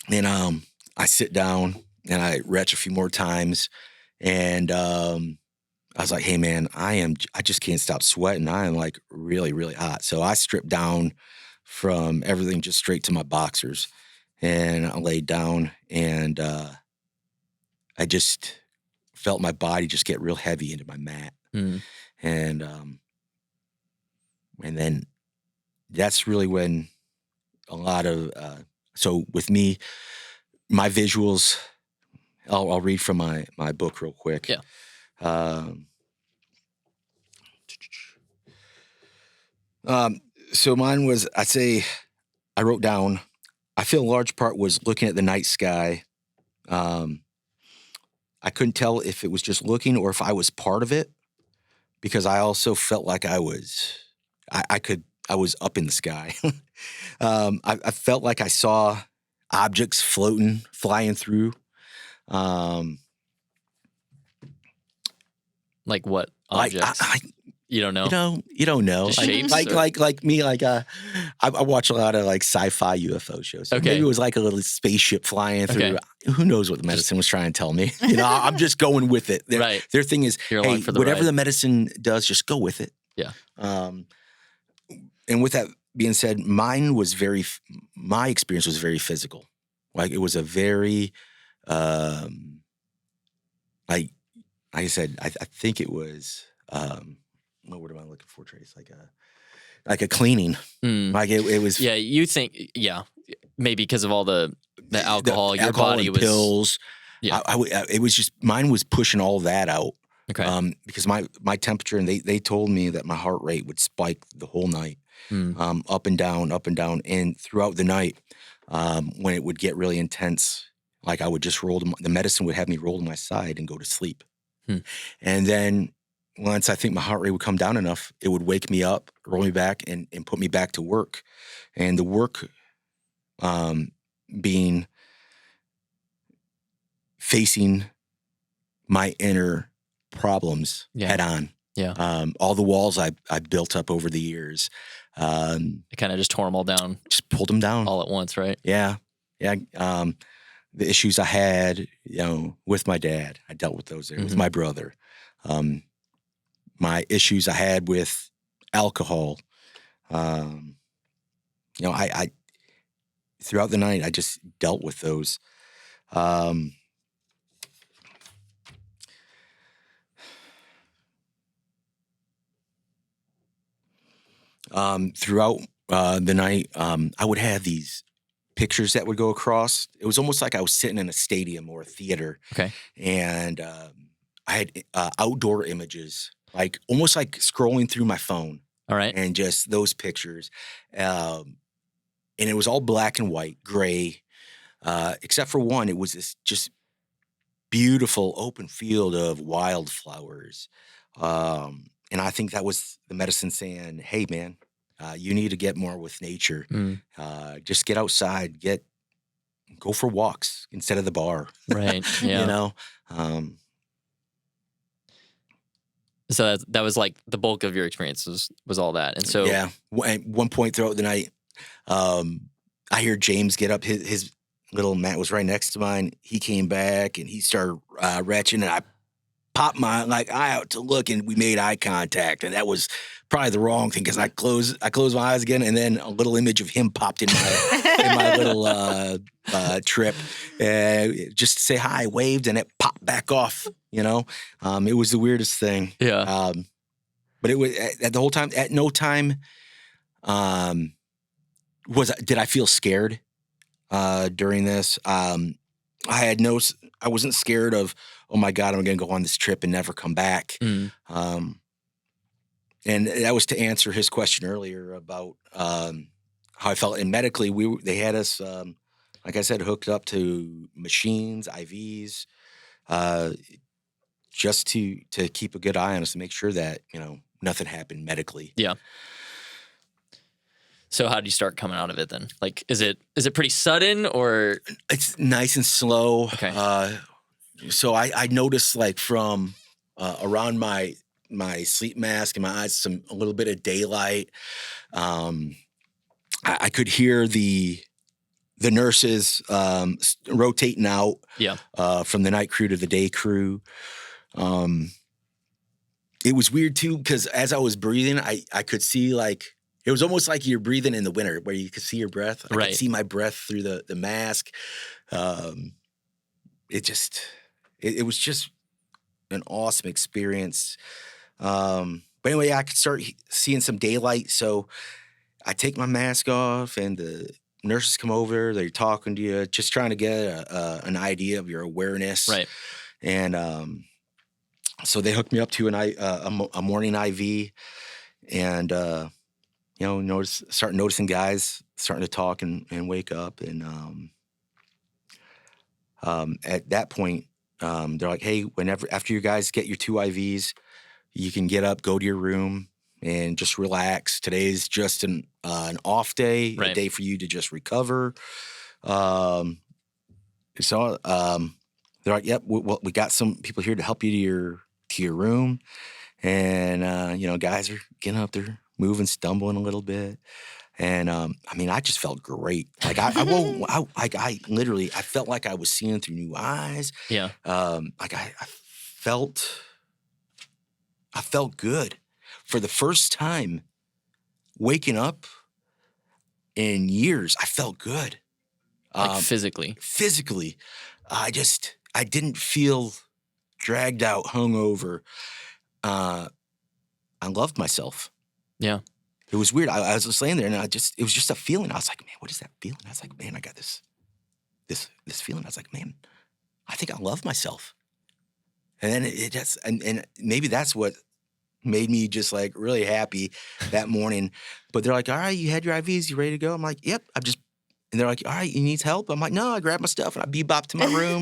and I sit down and I retch a few more times, and I was like, hey man, I just can't stop sweating. I am like really, really hot. So I stripped down from everything just straight to my boxers, and I laid down, and I just felt my body just get real heavy into my mat. Mm. And then that's really when a lot of, so with me, my visuals, I'll read from my book real quick. Yeah. So mine was, I wrote down, I feel a large part was looking at the night sky. I couldn't tell if it was just looking or if I was part of it, because I also felt like I was up in the sky. I felt like I saw objects floating, flying through. Like what objects? You don't know? You don't know. Just shapes, like me, I watch a lot of like sci-fi UFO shows. So Okay. Maybe it was like a little spaceship flying through. Okay. Who knows what the medicine was trying to tell me? I'm just going with it. Right. Their thing is, You're hey, along for the whatever ride. the medicine does, just go with it. Yeah. And with that being said, my experience was very physical. Like it was a very, like I said, I think it was, what word am I looking for, Trace? Like a cleaning. Mm. Like it was. Yeah, you think, maybe because of all the alcohol, your alcohol body and was. pills. Yeah. It was just, mine was pushing all that out. Okay. Because my temperature, and they told me that my heart rate would spike the whole night, up and down, and throughout the night, when it would get really intense, like I would just the medicine would have me roll to my side and go to sleep. And then once I think my heart rate would come down enough, it would wake me up, roll me back, and put me back to work. And the work being facing my inner problems head on. Yeah. All the walls I built up over the years. It kind of just tore them all down. Just pulled them down. All at once, right? Yeah. Yeah. The issues I had, with my dad, I dealt with those there. With my brother. My issues I had with alcohol. I throughout the night, I just dealt with those. Throughout the night, I would have these pictures that would go across. It was almost like I was sitting in a stadium or a theater. Okay. And I had outdoor images, like almost like scrolling through my phone. All right. And just those pictures. And it was all black and white, gray, except for one. It was this just beautiful open field of wildflowers. And I think that was the medicine saying, hey, man, you need to get more with nature. Just get outside, go for walks instead of the bar. Right. Yeah. So that was like the bulk of your experience was all that. And so. Yeah. At one point throughout the night, I hear James get up. His little mat was right next to mine. He came back and he started retching, and I popped my eye out to look, and we made eye contact, and that was probably the wrong thing because I closed my eyes again, and then a little image of him popped in my little trip, just to say hi, waved, and it popped back off. It was the weirdest thing. Yeah. But it was at the whole time. At no time, did I feel scared during this? I wasn't scared of, oh my God, I'm going to go on this trip and never come back. And that was to answer his question earlier about how I felt. And medically, they had us, like I said, hooked up to machines, IVs, just to keep a good eye on us and make sure that, nothing happened medically. Yeah. So how do you start coming out of it then? Like, is it pretty sudden or? It's nice and slow. Okay. So I noticed from around my sleep mask and my eyes, a little bit of daylight. I could hear the nurses rotating out from the night crew to the day crew. It was weird too, because as I was breathing, I could see like, it was almost like you're breathing in the winter where you could see your breath. I could see my breath through the mask. It was just an awesome experience. But anyway, I could start seeing some daylight. So I take my mask off and the nurses come over. They're talking to you, just trying to get an idea of your awareness. Right. And so they hooked me up to a morning IV, and start noticing guys starting to talk and wake up. And at that point, they're like, "Hey, after you guys get your 2 IVs, you can get up, go to your room, and just relax. Today's just an off day, a day for you to just recover." So they're like, "Yep, we got some people here to help you to your room." And guys are getting up there, moving, stumbling a little bit. And I just felt great. Like I felt like I was seeing through new eyes. Yeah. I felt good for the first time waking up in years. I felt good. Like physically. Physically. I didn't feel dragged out, hungover. I loved myself. Yeah. It was weird. I was just laying there, and it was just a feeling. I was like, man, what is that feeling? I was like, man, I got this feeling. I was like, man, I think I love myself. And then and maybe that's what made me just like really happy that morning. But they're like, all right, you had your IVs, you ready to go? I'm like, yep. And they're like, all right, you need help? I'm like, no, I grabbed my stuff and I bebopped to my room.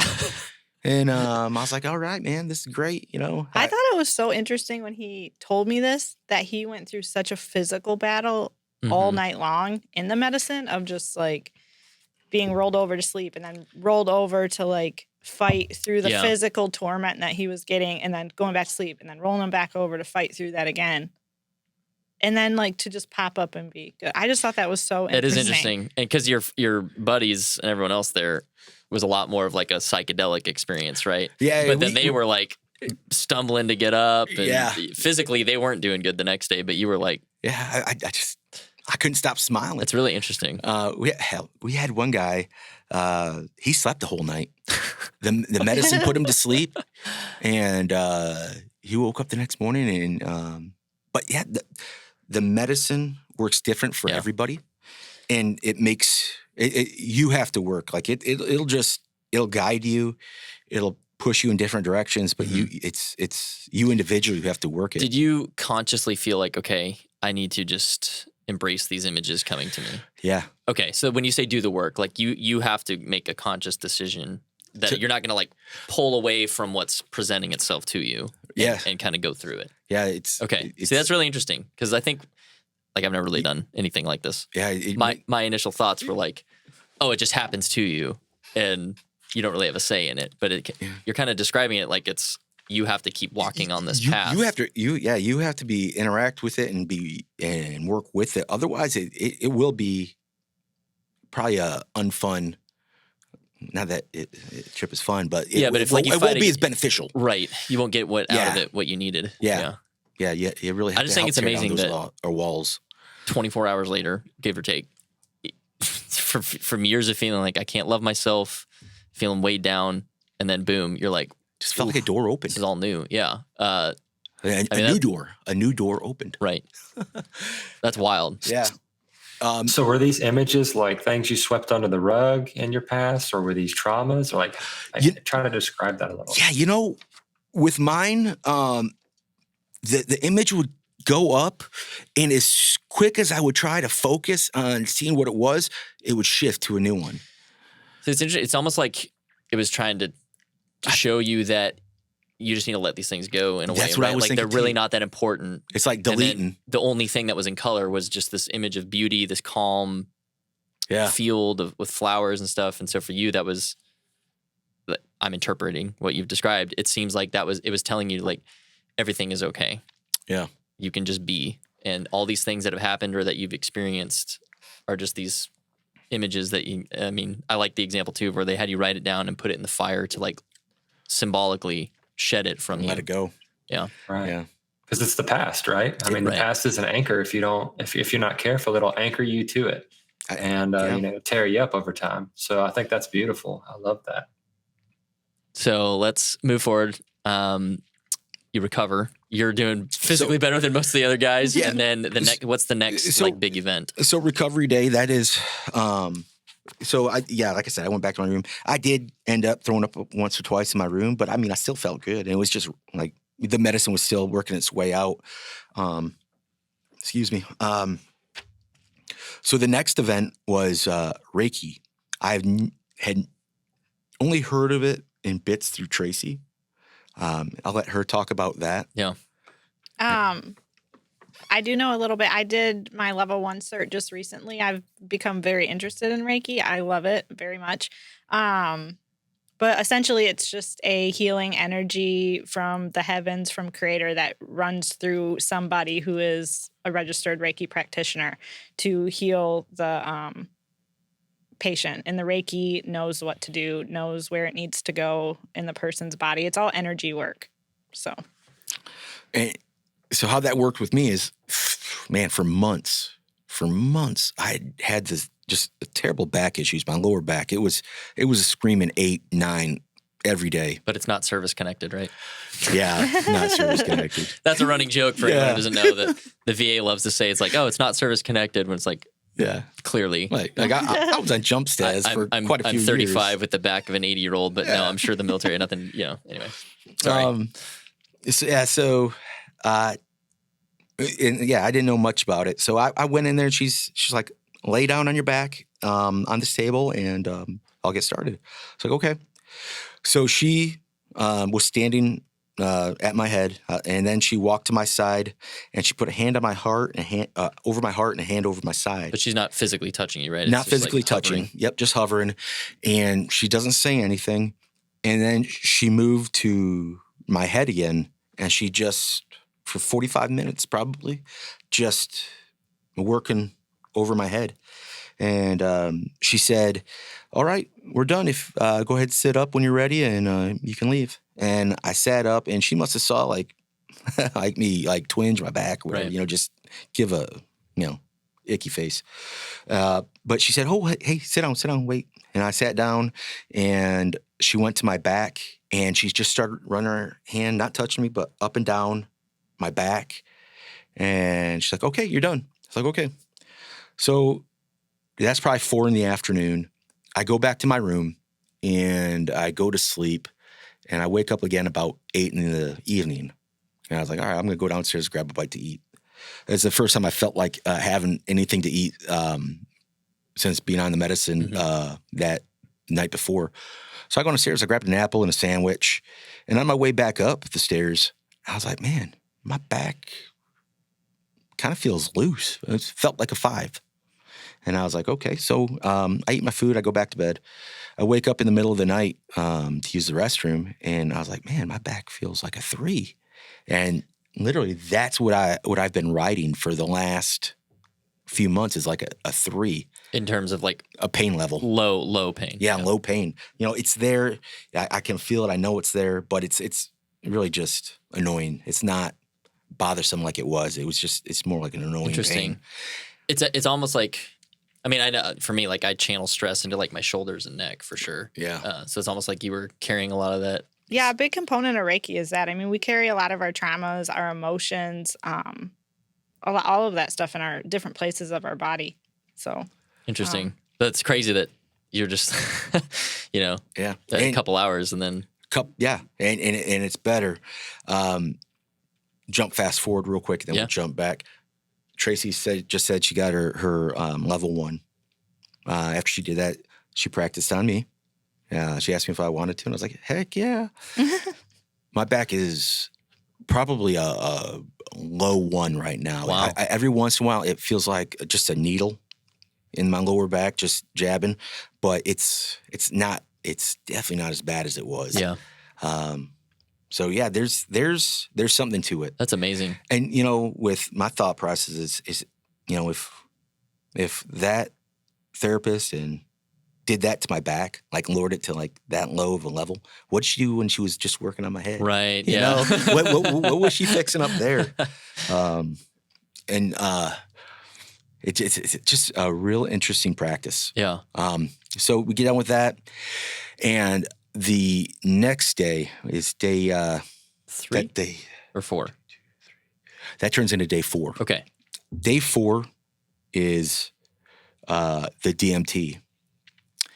And I was like, all right, man, this is great. I thought it was so interesting when he told me this, that he went through such a physical battle all night long in the medicine of just like being rolled over to sleep and then rolled over to like fight through the physical torment that he was getting, and then going back to sleep and then rolling him back over to fight through that again. And then like to just pop up and be good. I just thought that was so interesting. It is interesting. And because your buddies and everyone else there was a lot more of like a psychedelic experience, right? Yeah. But then they were like stumbling to get up. And physically, they weren't doing good the next day, but you were like... Yeah, I couldn't stop smiling. It's really interesting. We had one guy, he slept the whole night. The medicine put him to sleep, and he woke up the next morning. And but yeah, the medicine works different for everybody, and it makes you have to work like it'll guide you, it'll push you in different directions, but it's you individually who have to work it. Did you consciously feel like, okay, I need to just embrace these images coming to me? Yeah. Okay, so when you say do the work, like you have to make a conscious decision that you're not going to like pull away from what's presenting itself to you. And kind of go through it. Yeah, okay. See, that's really interesting because I think like I've never really done anything like this. Yeah. My initial thoughts were like, oh, it just happens to you and you don't really have a say in it. But you're kind of describing it like you have to keep walking on this path. You have to interact with it and work with it. Otherwise, it will be probably a unfun. Not that trip is fun, but it won't be as beneficial. Right. You won't get out of it what you needed. Yeah. You really have I just think it's amazing that walls. 24 hours later, give or take, from years of feeling like I can't love myself, feeling weighed down, and then boom, you're like, just felt like a door opened. This is all new. Yeah. A new door opened. Right. That's wild. Yeah. So were these images like things you swept under the rug in your past, or were these traumas, or like try to describe that a little? Yeah, with mine, the image would go up, and as quick as I would try to focus on seeing what it was, it would shift to a new one. So it's interesting. It's almost like it was trying to show you that you just need to let these things go in a way. That's what I was like thinking. They're really not that important. It's like deleting. The only thing that was in color was just this image of beauty, this calm field with flowers and stuff. And so for you, that was, I'm interpreting what you've described. It seems like it was telling you like, everything is okay. Yeah. You can just be. And all these things that have happened or that you've experienced are just these images that I like the example too, where they had you write it down and put it in the fire to like symbolically shed it from you. Let it go. Yeah. Right. Yeah. Because it's the past, right? I mean, the past is an anchor. If you're not careful, it'll anchor you to it and, tear you up over time. So I think that's beautiful. I love that. So let's move forward. You recover. You're doing physically better than most of the other guys. Yeah. And then what's the next big event? So recovery day, that is, like I said, I went back to my room. I did end up throwing up once or twice in my room, but I mean, I still felt good. And it was just like the medicine was still working its way out. Excuse me. So the next event was Reiki. I had only heard of it in bits through Tracy. I'll let her talk about that. Yeah. I do know a little bit. I did my level 1 cert just recently. I've become very interested in Reiki. I love it very much. But essentially it's just a healing energy from the heavens, from Creator, that runs through somebody who is a registered Reiki practitioner to heal the patient. And the Reiki knows what to do, knows where it needs to go in the person's body. It's all energy work. So how that worked with me is, man, for months, I had this just terrible back issues, my lower back. It was a screaming 8, 9 every day. But it's not service connected, right? Yeah, not service connected. That's a running joke for anyone who doesn't know that the VA loves to say it's like, oh, it's not service connected, when it's like, yeah, clearly. Like I was on jump stairs for quite a few years. I'm 35 with the back of an 80-year-old, but no, I'm sure the military, nothing, anyway. Sorry. I didn't know much about it. So I went in there and she's like, lay down on your back on this table and I'll get started. It's like, okay. So she was standing at my head and then she walked to my side and she put a hand on my heart and a hand over my heart and a hand over my side. But she's not physically touching you, right? It's not just physically like touching. hovering. Yep, just hovering. And she doesn't say anything. And then she moved to my head again and she just, for 45 minutes probably, just working over my head. And she said, all right, we're done. If go ahead, sit up when you're ready and you can leave. And I sat up and she must have saw like me, like twinge my back, or whatever, right. Just give a, icky face. But she said, oh, hey, sit down, wait. And I sat down and she went to my back and she just started running her hand, not touching me, but up and down my back. And she's like, okay, you're done. It's like, okay. So that's probably 4 PM. I go back to my room and I go to sleep and I wake up again about 8 PM. And I was like, all right, I'm going to go downstairs, grab a bite to eat. It's the first time I felt like having anything to eat since being on the medicine that night before. So I go downstairs, I grabbed an apple and a sandwich. And on my way back up the stairs, I was like, man, my back kind of feels loose. It felt like a 5. And I was like, okay. So I eat my food. I go back to bed. I wake up in the middle of the night to use the restroom. And I was like, man, my back feels like a 3. And literally that's what I've been writing for the last few months is like a 3. In terms of like a pain level. Low pain. Yeah, low pain. It's there. I can feel it. I know it's there, but it's really just annoying. It's not bothersome like it was. It's more like an annoying Interesting. pain. It's almost like, I mean, I know for me, like I channel stress into like my shoulders and neck for sure. Yeah. So it's almost like you were carrying a lot of that. Yeah, a big component of Reiki is that. I mean, we carry a lot of our traumas, our emotions, all of that stuff in our different places of our body. So interesting. That's crazy that you're just, Yeah. A couple hours and then. Yeah, and it's better. Jump fast forward real quick, then we'll jump back. Tracy just said she got her level 1. After she did that, she practiced on me. She asked me if I wanted to, and I was like, heck yeah. My back is probably a low 1 right now. Wow. Every once in a while, it feels like just a needle in my lower back, just jabbing. But it's definitely not as bad as it was. Yeah. So yeah, there's something to it. That's amazing. And with my thought process is if that therapist and did that to my back, like lowered it to like that low of a level, what'd she do when she was just working on my head? Right. You know, what was she fixing up there? It's just a real interesting practice. Yeah. So we get done with that, and the next day is day 3 that day or 4. That turns into day 4. Okay. Day 4 is the DMT,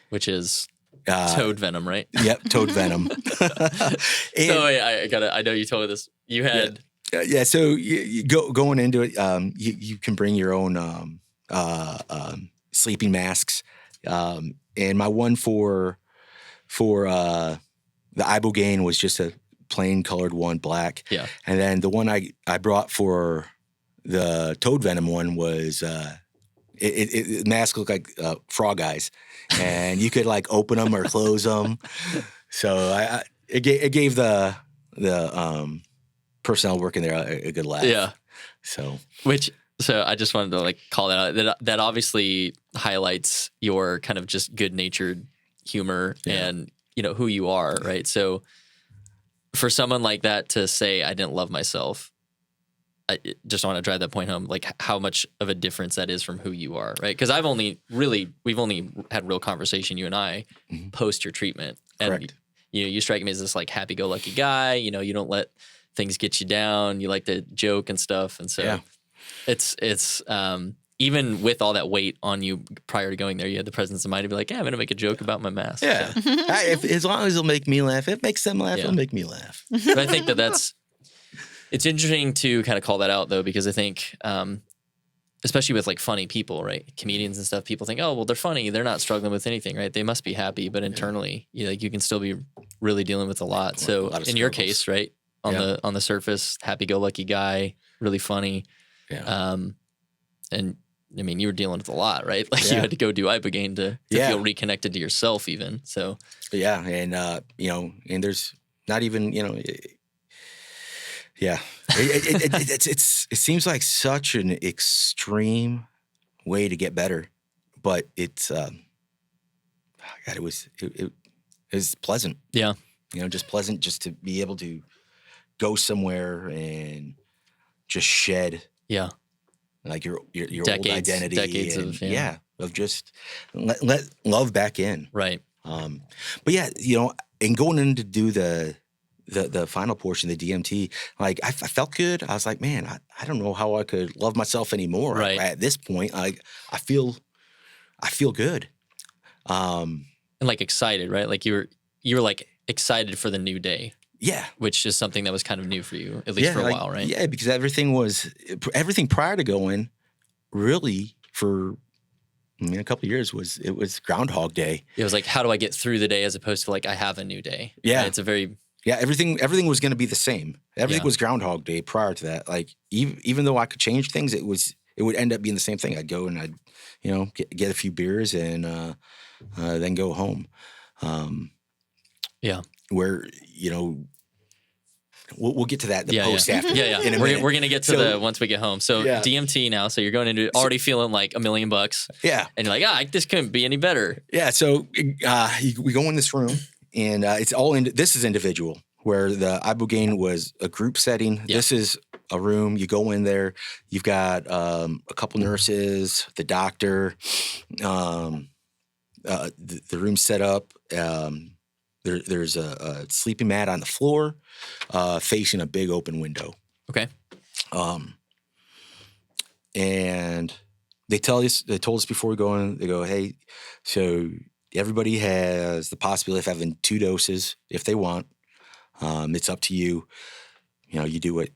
which is toad venom, right? Yep, toad venom. So I know you told me this. You had So you going into it, you can bring your own sleeping masks, and my one for the Ibogaine was just a plain colored one, black. Yeah. And then the one I brought for the toad venom one was it mask looked like frog eyes, and you could like open them or close them. So it gave the personnel working there a good laugh. Yeah. So I just wanted to like call that out. That obviously highlights your kind of just good natured humor and who you are, right? So for someone like that to say I didn't love myself, I just want to drive that point home, like how much of a difference that is from who you are, right? Because we've only had real conversation, you and I, post your treatment. Correct. And you strike me as this like happy-go-lucky guy. You don't let things get you down. You like to joke and stuff, and so it's even with all that weight on you prior to going there, you had the presence of mind to be like, I'm going to make a joke about my mask. Yeah, So. as long as it'll make me laugh, if it makes them laugh, it'll make me laugh. But I think it's interesting to kind of call that out though, because I think, especially with like funny people, right? Comedians and stuff, people think, oh, well, they're funny. They're not struggling with anything, right? They must be happy. But internally, you can still be really dealing with a lot. So in your case, right? On the surface, happy-go-lucky guy, really funny. Yeah. And I mean, you were dealing with a lot, right? Like you had to go do Ibogaine to feel reconnected to yourself even. So yeah. And, and there's not even, it seems like such an extreme way to get better, but it's, God, it was pleasant. Yeah. Just pleasant just to be able to go somewhere and just shed. Yeah. Like your old identity. Decades of just let love back in. Right. But yeah, and going in to do the final portion, the DMT, like I felt good. I was like, man, I don't know how I could love myself anymore. Right. At this point, like I feel good. And like excited, right? Like you were like excited for the new day. Yeah. Which is something that was kind of new for you, at least for a while, right? Yeah, because everything prior to going really for a couple of years was Groundhog Day. It was like, how do I get through the day as opposed to like, I have a new day. Yeah. Right? It's a very... Yeah, everything was going to be the same. Everything was Groundhog Day prior to that. Like even though I could change things, it would end up being the same thing. I'd go and I'd, get a few beers and then go home. Where, we'll get to that post after. Yeah. In a minute. We're going to get to once we get home. So DMT now, so you're going into it already feeling like $1 million. Yeah. And you're like, this couldn't be any better. Yeah. So we go in this room and it's all this is individual, where the Ibogaine was a group setting. Yeah. This is a room. You go in there, you've got a couple nurses, the doctor, the room set up. There's a sleeping mat on the floor, facing a big open window. Okay. And they told us before we go in, they go, hey, so everybody has the possibility of having 2 doses if they want. It's up to you. You do what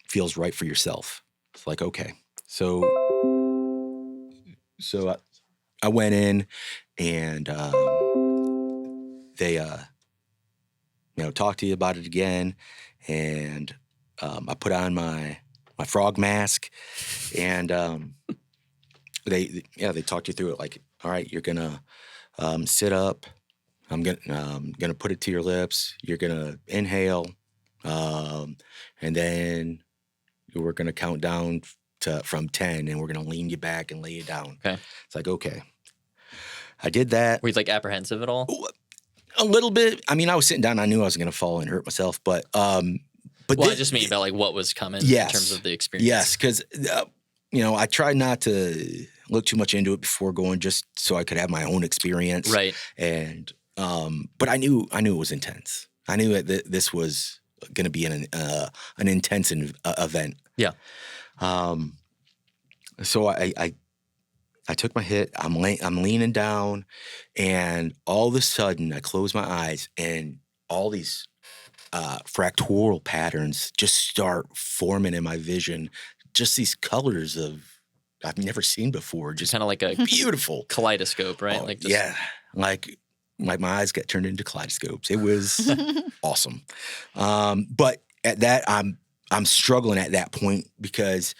feels right for yourself. It's like, okay. So I went in and they talk to you about it again, and I put on my frog mask, and they talked you through it. Like, all right, you're gonna sit up. I'm gonna put it to your lips. You're gonna inhale, And then we're going to count down from 10, and we're going to lean you back and lay you down. Okay. It's like, okay. I did that. Were you like apprehensive at all? A little bit. I mean, I was sitting down. I knew I was going to fall and hurt myself, but well, I just mean about like what was coming in terms of the experience. Yes, because I tried not to look too much into it before going, just so I could have my own experience. Right. And but I knew it was intense. I knew that this was going to be an intense event. Yeah. So I took my hit. I'm leaning down, and all of a sudden I close my eyes, and all these fractal patterns just start forming in my vision. Just these colors I've never seen before. Just kind of like a beautiful kaleidoscope, right? Oh, like just... yeah, like my eyes got turned into kaleidoscopes. It was awesome. But at that, I'm struggling at that point because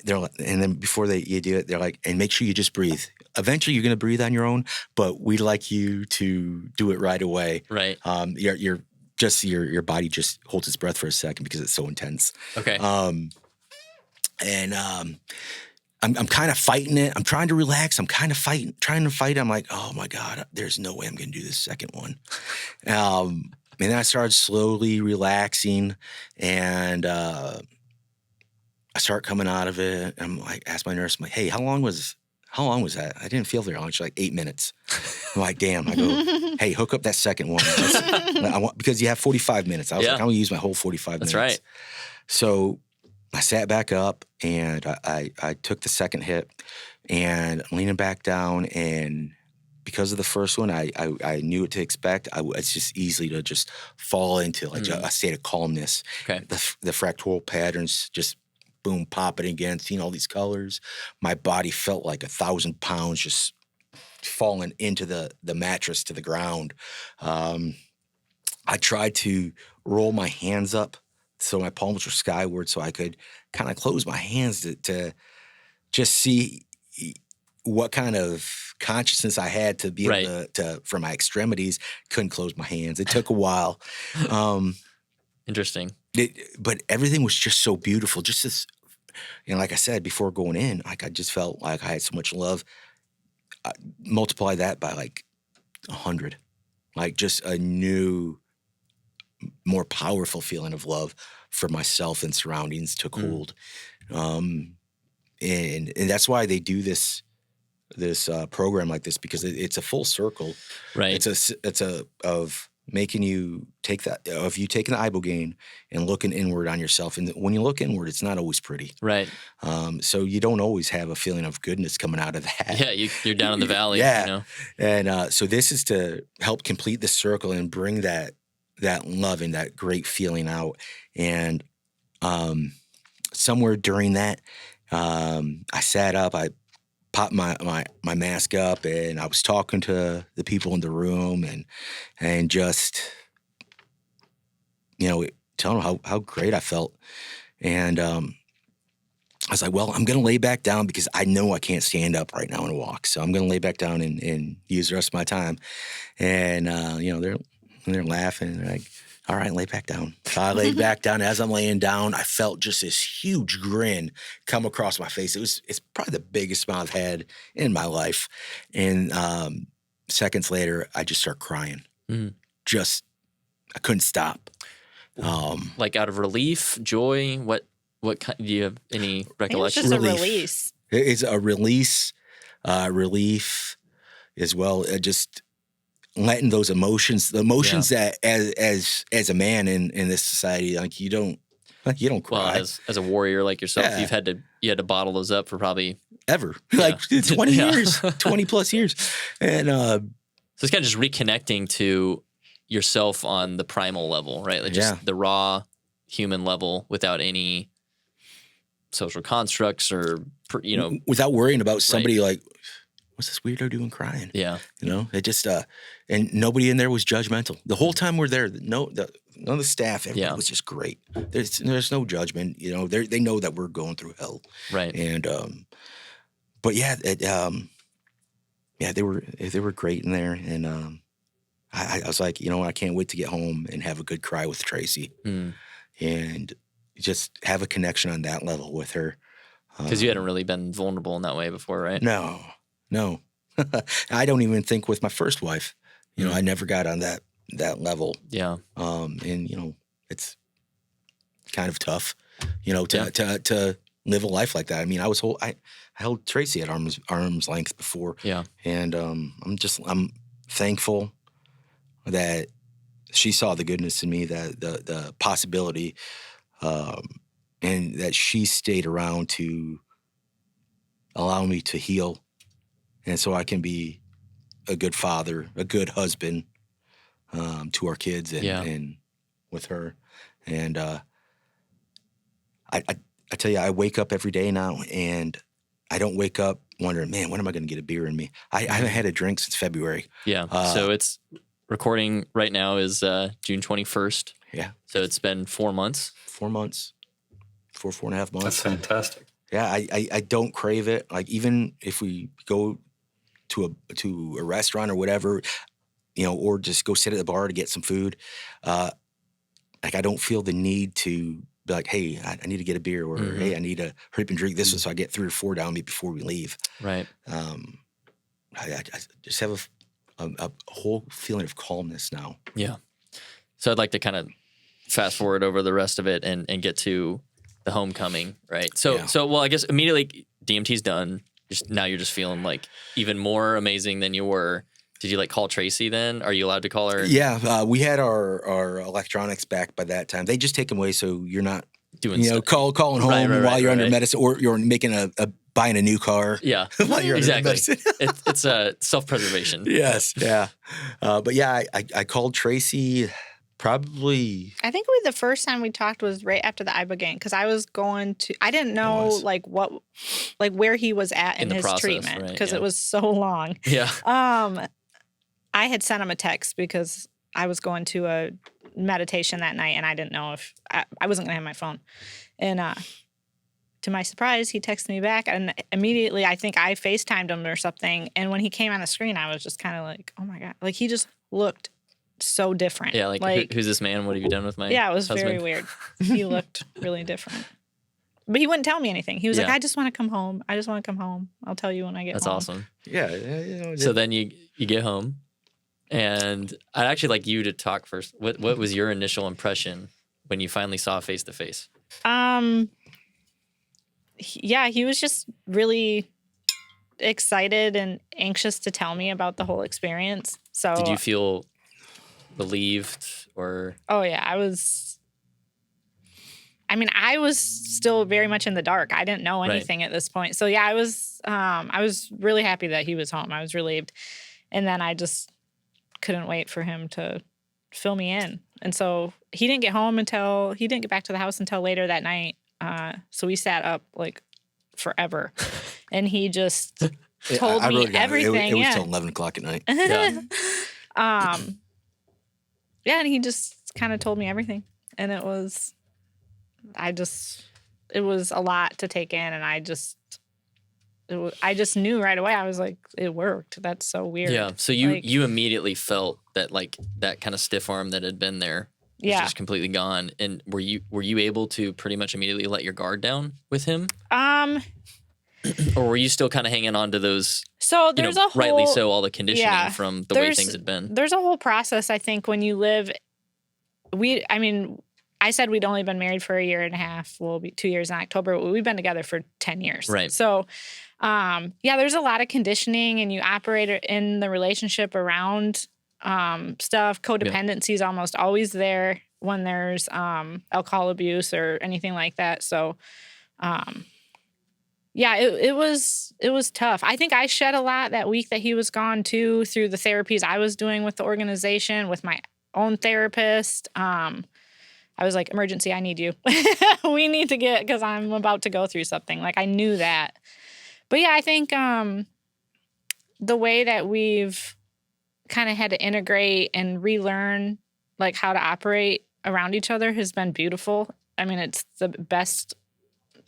they're like, and then before you do it, they're like, and make sure you just breathe. Eventually, you're going to breathe on your own, but we'd like you to do it right away. Right. Your body just holds its breath for a second because it's so intense. Okay. I'm kind of fighting it. I'm trying to relax. I'm kind of trying to fight. I'm like, oh my God, there's no way I'm going to do this second one. And then I started slowly relaxing, and I start coming out of it. I'm like, ask my nurse, I'm like, hey, how long was that? I didn't feel very long. She's like 8 minutes. I'm like, damn. I go, hey, hook up that second one. Because you have 45 minutes. I was like, I'm going to use my whole 45 minutes. That's right. So I sat back up, and I took the second hit, and I'm leaning back down, and because of the first one, I knew what to expect. It's just easy to just fall into like a state of calmness. Okay. The fractal patterns just boom, popping again, seeing all these colors. My body felt like 1,000 pounds just falling into the mattress to the ground. I tried to roll my hands up so my palms were skyward so I could kind of close my hands to just see what kind of consciousness I had to be able to for my extremities. Couldn't close my hands. It took a while. Interesting. But everything was just so beautiful. Just this, like I said before going in, like I just felt like I had so much love. Multiply that by like 100, like just a new, more powerful feeling of love for myself and surroundings took hold. And that's why they do this program like this, because it's a full circle. Right. It's of making you take that, of you taking the Ibogaine and looking inward on yourself. And when you look inward, it's not always pretty. Right. So you don't always have a feeling of goodness coming out of that. Yeah, you're down in the valley. Yeah. You know? And so this is to help complete the circle and bring that love and that great feeling out. And somewhere during that, I sat up, I popped my mask up, and I was talking to the people in the room and just, telling them how great I felt. And I was like, well, I'm going to lay back down because I know I can't stand up right now and walk. So I'm going to lay back down and use the rest of my time. And, they're laughing. They're like, all right, lay back down. So I laid back down. As I'm laying down, I felt just this huge grin come across my face. It's probably the biggest smile I've had in my life. And seconds later, I just start crying. I couldn't stop. Like out of relief, joy, what kind, do you have any recollection? It's just a release. It's a release, relief as well. Just letting those emotions, that as a man in this society, like you don't cry. Well, as a warrior like yourself, you had to bottle those up for probably ever, like 20 years, 20 plus years. And so it's kind of just reconnecting to yourself on the primal level, right? Like just the raw human level without any social constructs or, without worrying about somebody like, what's this weirdo doing crying? Yeah. It just, and nobody in there was judgmental. The whole time we're there, none of the staff, everybody was just great. There's no judgment, they know that we're going through hell. Right. And, but they were great in there. And, I was like, you know, I can't wait to get home and have a good cry with Tracy and just have a connection on that level with her. Because you hadn't really been vulnerable in that way before, right? No. I don't even think with my first wife, you know, I never got on that level. Yeah. And you know, it's kind of tough, you know, to live a life like that. I mean, I held Tracy at arm's length before. Yeah. And I'm thankful that she saw the goodness in me, that the possibility, and that she stayed around to allow me to heal, and so I can be a good father, a good husband to our kids, and with her. And I tell you, I wake up every day now, and I don't wake up wondering, man, when am I going to get a beer in me? I haven't had a drink since February. Yeah. So it's recording right now is June 21st. Yeah. So it's been 4 months. 4 months. 4.5 months. That's fantastic. Yeah, I don't crave it. Like, even if we go to a restaurant or whatever, you know, or just go sit at the bar to get some food, like, I don't feel the need to be like, hey, I need to get a beer, or hey, I need to hurry up and drink this one so I get 3 or 4 down me before we leave. Right. I just have a whole feeling of calmness now. Yeah. So I'd like to kind of fast forward over the rest of it and get to the homecoming, right? So well, I guess immediately DMT's done. Now you're just feeling like even more amazing than you were. Did you like call Tracy then? Are you allowed to call her? Yeah, we had our electronics back by that time. They just take them away, so you're not doing, you know, calling home while you're under medicine, or you're making buying a new car. Yeah, while you're under medicine. It's a self-preservation. Yes, yeah. But yeah, I called Tracy. Probably. I think the first time we talked was right after the Ibogaine, because I didn't know where he was at in his process, treatment, because it was so long. Yeah. I had sent him a text because I was going to a meditation that night, and I didn't know if I wasn't going to have my phone. And to my surprise, he texted me back, and immediately I think I FaceTimed him or something. And when he came on the screen, I was just kind of like, oh my God. Like, he just looked so different. Yeah, like who's this man? What have you done with my Yeah, it was husband? Very weird. He looked really different. But he wouldn't tell me anything. He was like, I just want to come home. I just want to come home. I'll tell you when I get home. That's awesome. Yeah. You know, so then you get home, and I'd actually like you to talk first. What was your initial impression when you finally saw face to face? Yeah, he was just really excited and anxious to tell me about the whole experience. So did you feel relieved or? Oh yeah, I was still very much in the dark. I didn't know anything at this point. So yeah, I was really happy that he was home. I was relieved. And then I just couldn't wait for him to fill me in. And so he didn't get back to the house until later that night. So we sat up like forever, and he just told me everything. It was till 11 o'clock at night. Yeah, and he just kind of told me everything. And it was a lot to take in. And I just knew right away. I was like, it worked. That's so weird. Yeah. So you immediately felt that, like, that kind of stiff arm that had been there was just completely gone. And were you able to pretty much immediately let your guard down with him? Or were you still kind of hanging on to those? So there's rightly so, all the conditioning from the way things had been. There's a whole process, I think, when you live. I said we'd only been married for a year and a half. We'll be 2 years in October. We've been together for 10 years. Right. So, there's a lot of conditioning, and you operate in the relationship around stuff. Codependency is almost always there when there's alcohol abuse or anything like that. So, it was tough. I think I shed a lot that week that he was gone too, through the therapies I was doing with the organization, with my own therapist. I was like, emergency, I need you. We need to because I'm about to go through something. Like, I knew that. But yeah, I think the way that we've kind of had to integrate and relearn, like, how to operate around each other has been beautiful. I mean, it's the best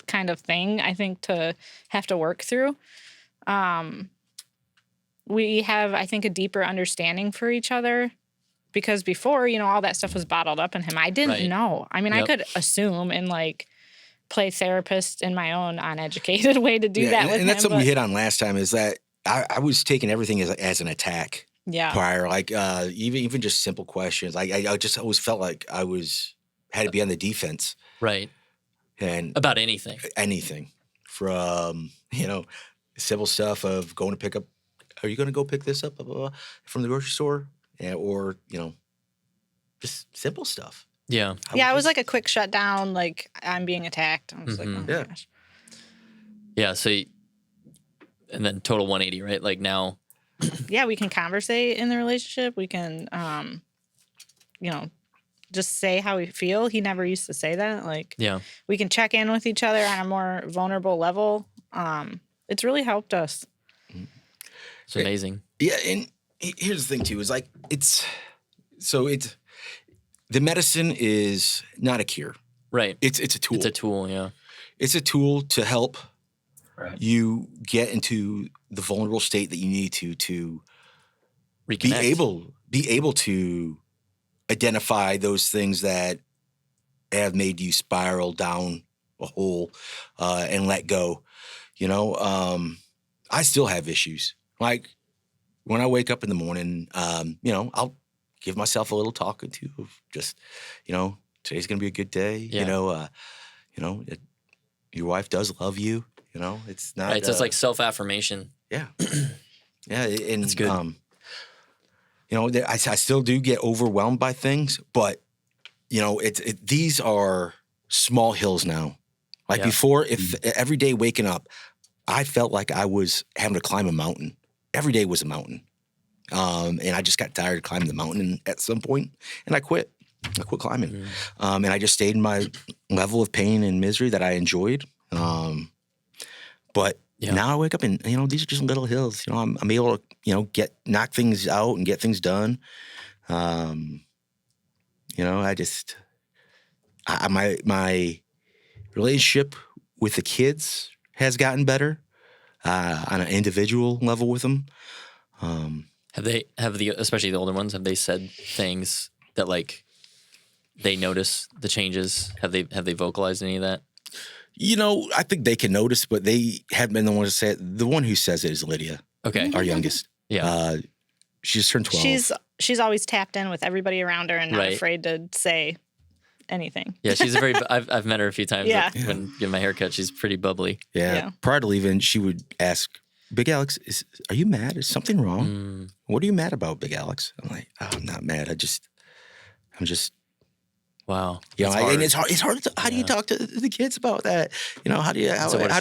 kind of thing, I think, to have to work through. We have, I think, a deeper understanding for each other because before, all that stuff was bottled up in him. I didn't know. I mean, I could assume and like play therapist in my own uneducated way to do that with him. And that's something we hit on last time, is that I was taking everything as an attack. Yeah. Prior, like even just simple questions. I just always felt like I had to be on the defense. Right. And about anything. Anything. From, simple stuff of going to pick up, are you going to go pick this up from the grocery store? Yeah, or, just simple stuff. Yeah. It was like a quick shutdown, like I'm being attacked. I was like, oh my gosh. Yeah, so and then total 180, right? Like now. Yeah, we can conversate in the relationship. We can, just say how we feel. He never used to say that. Like, we can check in with each other on a more vulnerable level. It's really helped us. It's amazing. Yeah, and here's the thing too: is like the medicine is not a cure. Right. It's a tool. It's a tool. Yeah. It's a tool to help you get into the vulnerable state that you need to reconnect. Be able to identify those things that have made you spiral down a hole and let go. I still have issues. Like when I wake up in the morning, I'll give myself a little talking to of just, today's gonna be a good day. Yeah. Your wife does love you. It's not. Right, so it's like self-affirmation. Yeah. Yeah, and it's good. I still do get overwhelmed by things, but these are small hills now. Like before, if every day waking up, I felt like I was having to climb a mountain. Every day was a mountain, and I just got tired of climbing the mountain at some point, and I quit. I quit climbing, and I just stayed in my level of pain and misery that I enjoyed. But now I wake up and, these are just little hills. I'm able to, knock things out and get things done. My relationship with the kids has gotten better on an individual level with them. Especially the older ones, have they said things that like they notice the changes? Have they vocalized any of that? I think they can notice, but they haven't been the one to say it. The one who says it is Lydia. Okay. Our youngest. Yeah. She just turned 12. She's always tapped in with everybody around her and not afraid to say anything. Yeah, she's I've met her a few times when getting my haircut. She's pretty bubbly. Yeah. Prior to leaving, she would ask, Big Alex, are you mad? Is something wrong? What are you mad about, Big Alex? I'm like, I'm not mad. I'm just. Wow. And it's hard. How do you talk to the kids about that? How do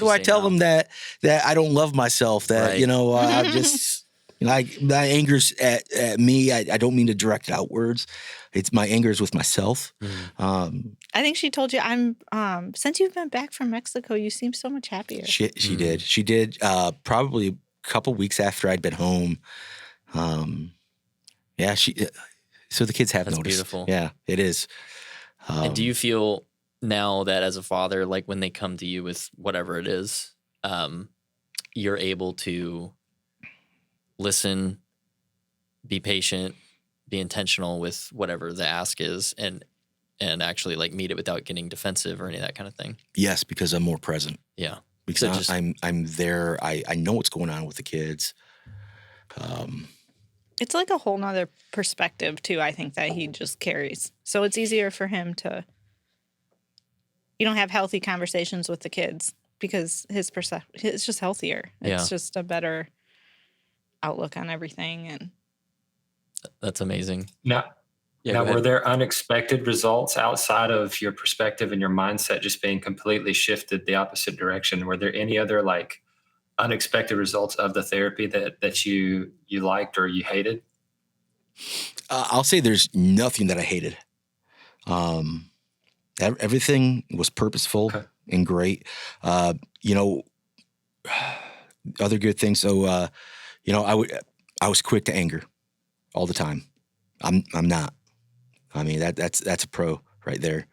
I tell them that I don't love myself? That I'm just like my anger's at me. I don't mean to direct it outwards. It's my anger's with myself. I think she told you since you've been back from Mexico, you seem so much happier. She did. She did. Probably a couple weeks after I'd been home. So the kids have noticed. Beautiful. Yeah, it is. And do you feel now that as a father, like when they come to you with whatever it is, you're able to listen, be patient, be intentional with whatever the ask is, and actually like meet it without getting defensive or any of that kind of thing? Yes, because I'm more present. Yeah, because I'm there. I know what's going on with the kids. It's like a whole nother perspective, too, I think, that he just carries. So it's easier for him to, have healthy conversations with the kids because it's just healthier. It's just a better outlook on everything. And that's amazing. Now, were there unexpected results outside of your perspective and your mindset just being completely shifted the opposite direction? Were there any other, like, unexpected results of the therapy that you liked or you hated? I'll say there's nothing that I hated. Everything was purposeful and great. Other good things. So, I was quick to anger all the time. I'm not. I mean, that's a pro right there.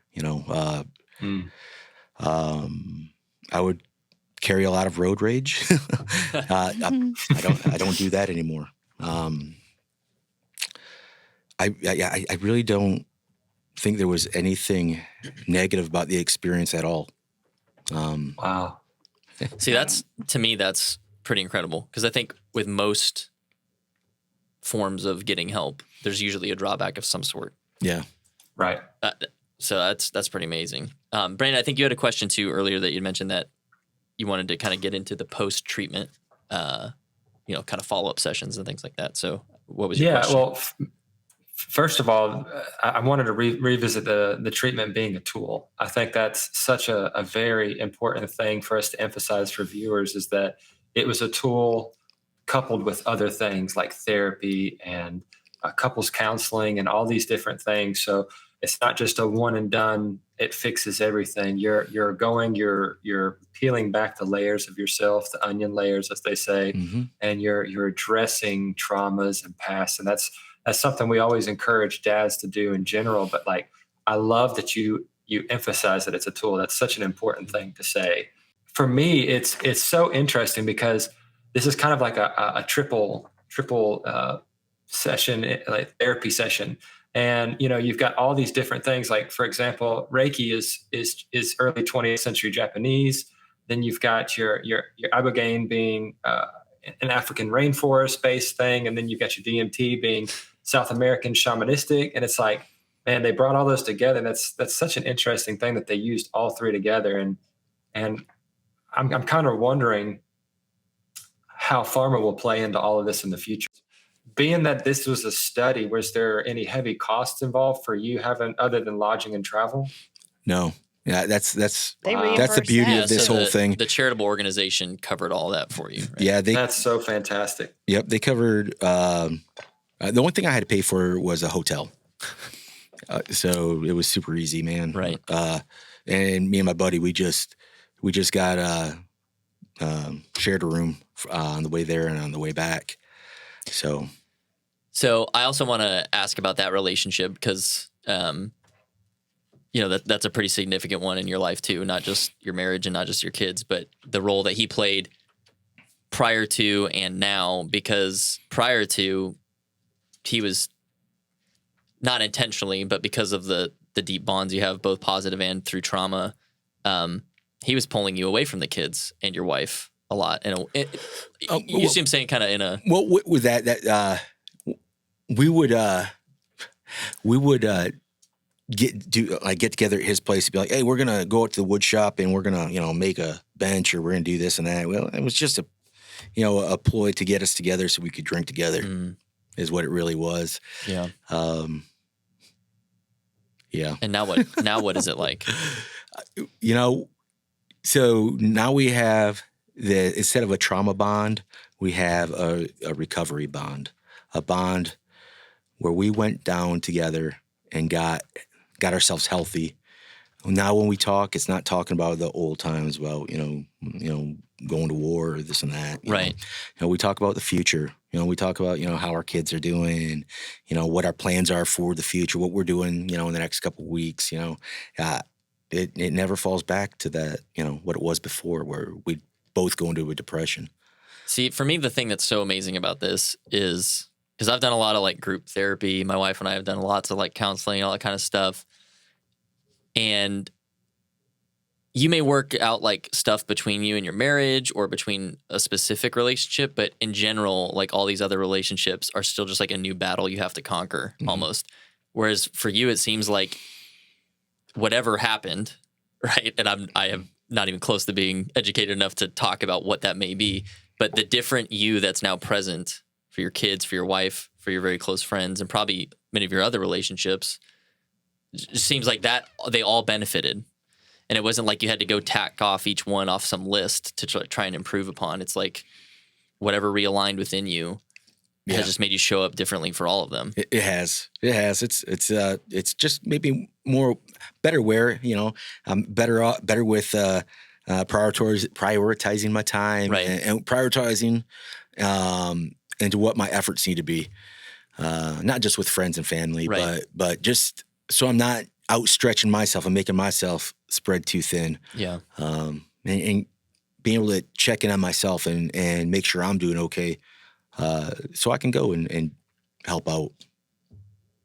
I would carry a lot of road rage. I don't do that anymore. I really don't think there was anything negative about the experience at all. Wow. See, to me, that's pretty incredible, because I think with most forms of getting help, there's usually a drawback of some sort. Yeah. Right. So that's pretty amazing. Brandon, I think you had a question too earlier that you mentioned that you wanted to kind of get into the post-treatment, kind of follow-up sessions and things like that. So what was your question? Well, first of all, I wanted to revisit the treatment being a tool. I think that's such a very important thing for us to emphasize for viewers, is that it was a tool coupled with other things like therapy and couples counseling and all these different things. So it's not just a one and done, it fixes everything. You're peeling back the layers of yourself, the onion layers, as they say, and you're addressing traumas and past. And that's something we always encourage dads to do in general. But like, I love that you emphasize that it's a tool. That's such an important thing to say. For me, it's so interesting because this is kind of like a triple session, like therapy session. And, you've got all these different things. Like, for example, Reiki is early 20th century Japanese. Then you've got your Ibogaine being an African rainforest based thing. And then you've got your DMT being South American shamanistic. And it's like, man, they brought all those together. And that's such an interesting thing that they used all three together. And I'm kind of wondering how pharma will play into all of this in the future. Being that this was a study, was there any heavy costs involved for you having, other than lodging and travel? No. Yeah, that's They that's the beauty reimburse of this so whole thing. The charitable organization covered all that for you, right? Yeah, That's so fantastic. Yep, they covered. The only thing I had to pay for was a hotel, so it was super easy, man. Right. And me and my buddy, we just got shared a room on the way there and on the way back. So I also want to ask about that relationship, because that's a pretty significant one in your life too, not just your marriage and not just your kids, but the role that he played prior to and now. Because prior to, he was not intentionally, but because of the deep bonds you have, both positive and through trauma, he was pulling you away from the kids and your wife a lot. You see him saying kind of in a... Well, with that we would get together at his place to be like, hey, we're gonna go out to the wood shop and we're gonna make a bench, or we're gonna do this and that. Well, it was just a ploy to get us together so we could drink together, is what it really was. Yeah. Yeah. And now what? Now what is it like? So now we have instead of a trauma bond, we have a recovery bond, a bond where we went down together and got ourselves healthy. Now when we talk, it's not talking about the old times about, going to war or this and that. Right. We talk about the future. We talk about, how our kids are doing, what our plans are for the future, what we're doing, in the next couple of weeks. It never falls back to that, what it was before, where we'd both go into a depression. See, for me, the thing that's so amazing about this is, because I've done a lot of like group therapy. My wife and I have done lots of like counseling, all that kind of stuff. And you may work out like stuff between you and your marriage or between a specific relationship, but in general, like all these other relationships are still just like a new battle you have to conquer almost. Whereas for you, it seems like whatever happened, right? And I am not even close to being educated enough to talk about what that may be, but the different you that's now present for your kids, for your wife, for your very close friends, and probably many of your other relationships, it seems like that they all benefited. And it wasn't like you had to go tack off each one off some list to try and improve upon. It's like whatever realigned within you has just made you show up differently for all of them. It has. It's just maybe better where, I'm better with prioritizing my time, right, and prioritizing into what my efforts need to be. Not just with friends and family, right, but just so I'm not outstretching myself and making myself spread too thin. Yeah. And being able to check in on myself and make sure I'm doing okay, so I can go and help out.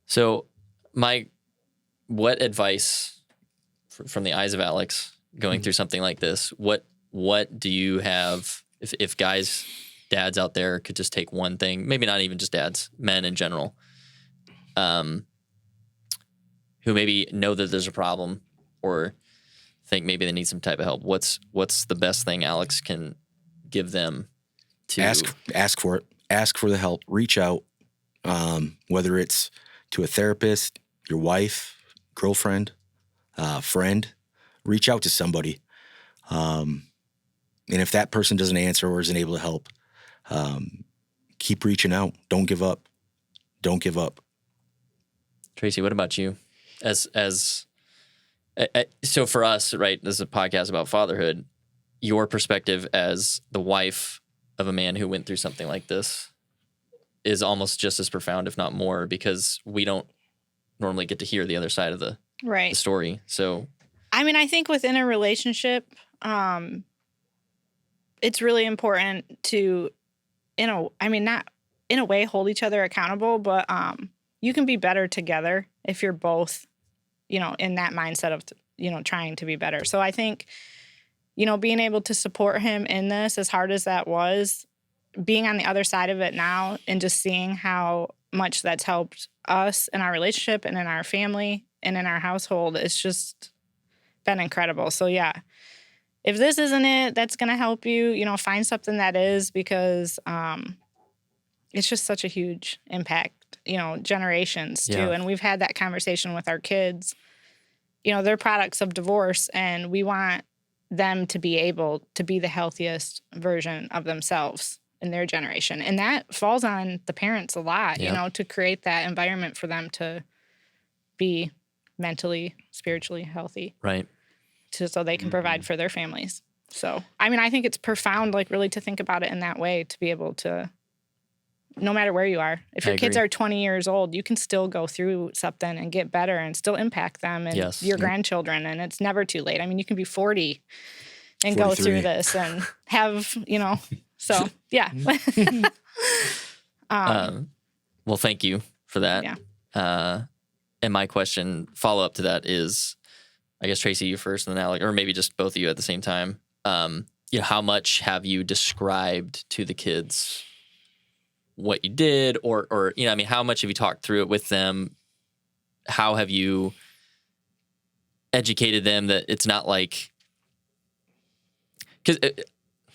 So, what advice from the eyes of Alex going through something like this? What do you have if dads out there could just take one thing, maybe not even just dads, men in general, who maybe know that there's a problem or think maybe they need some type of help? What's the best thing Alex can give them to ask for it, ask for the help, reach out, whether it's to a therapist, your wife, girlfriend, friend, reach out to somebody. And if that person doesn't answer or isn't able to help, keep reaching out. Don't give up. Don't give up. Tracy, what about you? So for us, right, this is a podcast about fatherhood. Your perspective as the wife of a man who went through something like this is almost just as profound, if not more, because we don't normally get to hear the other side of the story. So, I mean, I think within a relationship, it's really important to, not in a way hold each other accountable, but you can be better together if you're both, in that mindset of, trying to be better. So I think, being able to support him in this, as hard as that was, being on the other side of it now and just seeing how much that's helped us in our relationship and in our family and in our household, it's just been incredible. So yeah, if this isn't it, that's going to help you, find something that is, because it's just such a huge impact, generations too. Yeah. And we've had that conversation with our kids. They're products of divorce, and we want them to be able to be the healthiest version of themselves in their generation. And that falls on the parents a lot, to create that environment for them to be mentally, spiritually healthy. Right. So they can provide for their families. So, I think it's profound, really to think about it in that way, to be able to, no matter where you are, if your kids are 20 years old, you can still go through something and get better and still impact them and your grandchildren. And it's never too late. You can be 40 and 43. Go through this and have, so yeah. Well, thank you for that. Yeah. And my question, follow up to that is, I guess, Tracy, you first, and then Alex, or maybe just both of you at the same time. How much have you described to the kids what you did, or how much have you talked through it with them? How have you educated them that it's not like,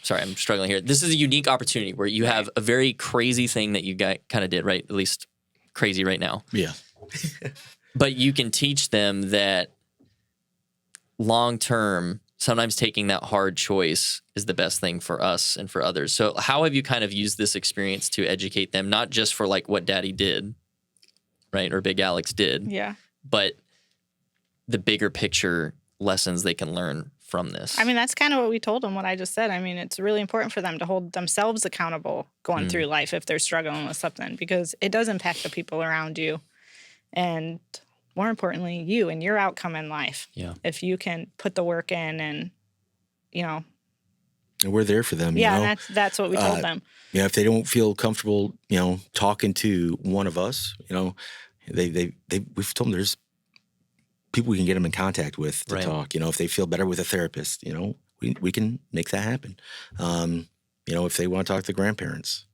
sorry, I'm struggling here. This is a unique opportunity where you have a very crazy thing that you guys kind of did, right? At least crazy right now. Yeah. But you can teach them that long term, sometimes taking that hard choice is the best thing for us and for others. So how have you kind of used this experience to educate them, not just for what Daddy did, right, or Big Alex did, but the bigger picture lessons they can learn from this? That's kind of what we told them, what I just said. It's really important for them to hold themselves accountable going through life if they're struggling with something, because it does impact the people around you. And more importantly, you and your outcome in life. Yeah. If you can put the work in and, And we're there for them. Yeah, that's what we told them. Yeah, if they don't feel comfortable, talking to one of us, we've told them there's people we can get them in contact with to talk. If they feel better with a therapist, we can make that happen. If they want to talk to grandparents.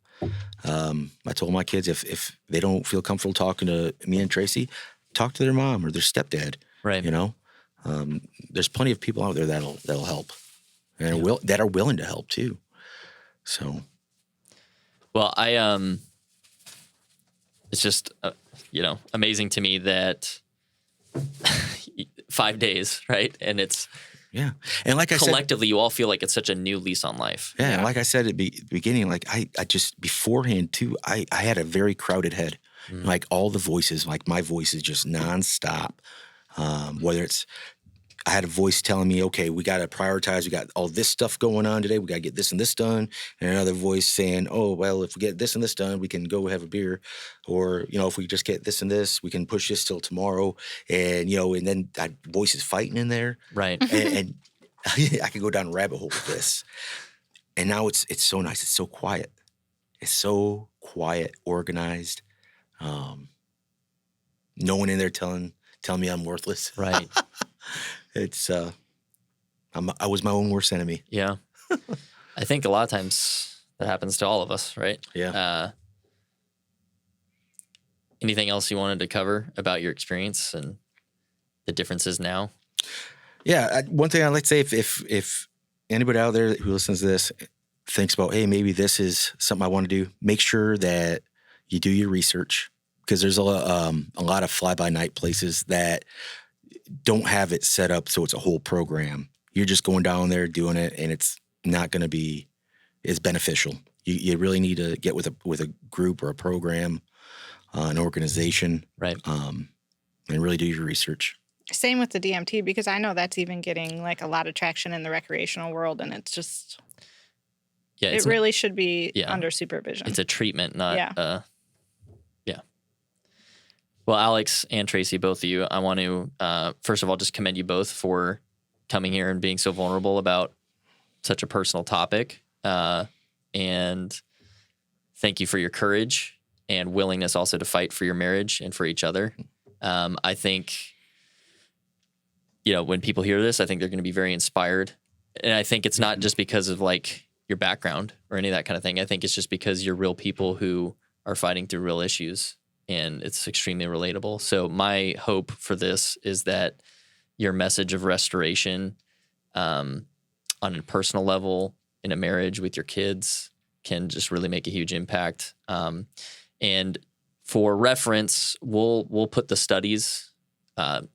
I told my kids if they don't feel comfortable talking to me and Tracy, talk to their mom or their stepdad. Right. There's plenty of people out there that'll help, and that are willing to help too. So, well, it's just amazing to me that 5 days, right? And it's and like I said, collectively, you all feel like it's such a new lease on life. Yeah, and like I said at the beginning, I just beforehand too, I had a very crowded head. Like all the voices, my voice is just nonstop. Whether it's, I had a voice telling me, okay, we got to prioritize. We got all this stuff going on today. We got to get this and this done. And another voice saying, oh, well, if we get this and this done, we can go have a beer. Or, if we just get this and this, we can push this till tomorrow. And, and then that voice is fighting in there. Right. And I could go down a rabbit hole with this. And now it's so nice. It's so quiet. It's so quiet, organized. no one in there telling me I'm worthless. Right. It's I was my own worst enemy. Yeah. I think a lot of times that happens to all of us, right? Yeah. Anything else you wanted to cover about your experience and the differences now? Yeah. One thing I'd like to say, if anybody out there who listens to this thinks about, hey, maybe this is something I want to do, make sure that you do your research, because there's a lot of fly-by-night places that don't have it set up so it's a whole program. You're just going down there doing it, and it's not going to be as beneficial. You really need to get with a group or a program, an organization, right? And really do your research. Same with the DMT, because I know that's even getting like a lot of traction in the recreational world, and it's just it really should be under supervision. It's a treatment, not Well, Alex and Tracy, both of you, I want to first of all just commend you both for coming here and being so vulnerable about such a personal topic, and thank you for your courage and willingness also to fight for your marriage and for each other. I think, when people hear this, I think they're going to be very inspired. And I think it's not just because of like your background or any of that kind of thing. I think it's just because you're real people who are fighting through real issues, and it's extremely relatable. So my hope for this is that your message of restoration on a personal level in a marriage with your kids can just really make a huge impact. And for reference, we'll put the studies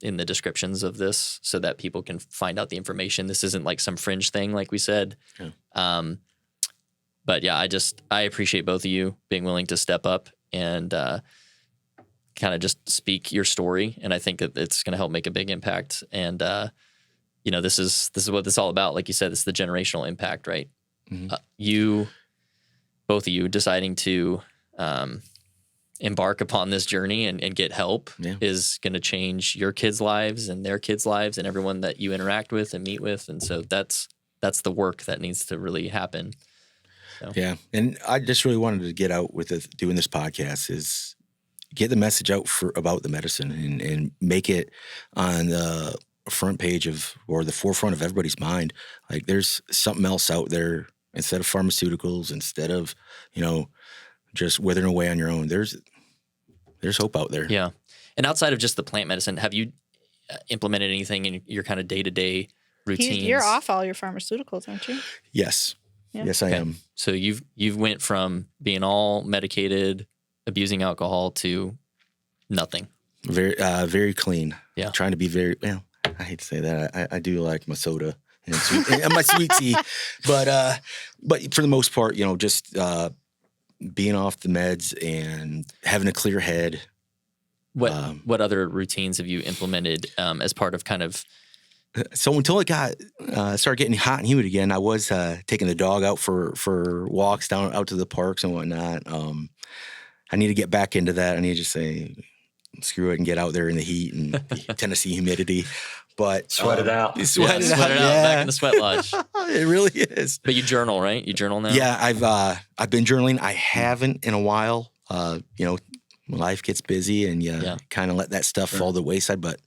in the descriptions of this so that people can find out the information. This isn't like some fringe thing, like we said. Yeah. But yeah, I appreciate both of you being willing to step up and kind of just speak your story. And I think that it's going to help make a big impact. And this is what this is all about. Like you said, it's the generational impact, right? Mm-hmm. Both of you deciding to embark upon this journey and get help is going to change your kids' lives and their kids' lives and everyone that you interact with and meet with. And so that's the work that needs to really happen. So. Yeah. And I just really wanted to get out with doing this podcast is get the message out about the medicine and make it on the front page or the forefront of everybody's mind. Like there's something else out there instead of pharmaceuticals, instead of, just withering away on your own. There's hope out there. Yeah. And outside of just the plant medicine, have you implemented anything in your kind of day-to-day routines? You're off all your pharmaceuticals, aren't you? Yes. Yeah. Yes, I am. So you've went from being all medicated, abusing alcohol to nothing. Very, very clean. Yeah. Trying to be very, I hate to say that. I do like my soda and my sweet tea, but for the most part, just being off the meds and having a clear head. What other routines have you implemented as part of kind of? So until it started getting hot and humid again, I was taking the dog out for walks down out to the parks and whatnot. I need to get back into that. I need to just say, screw it and get out there in the heat and the Tennessee humidity. But sweat it out. Sweat it out back in the sweat lodge. It really is. But you journal, right? You journal now? Yeah, I've been journaling. I haven't in a while. Life gets busy and you kind of let that stuff fall to the wayside. But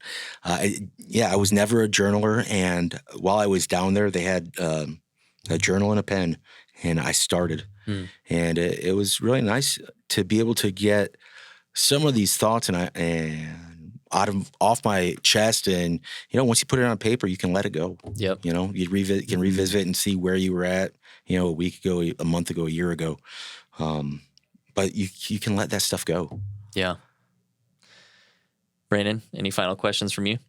I was never a journaler. And while I was down there, they had a journal and a pen, and I started. And it was really nice to be able to get some of these thoughts off my chest. And once you put it on paper, you can let it go. Yep. You can revisit and see where you were at. A week ago, a month ago, a year ago. But you can let that stuff go. Yeah. Brandon, any final questions from you?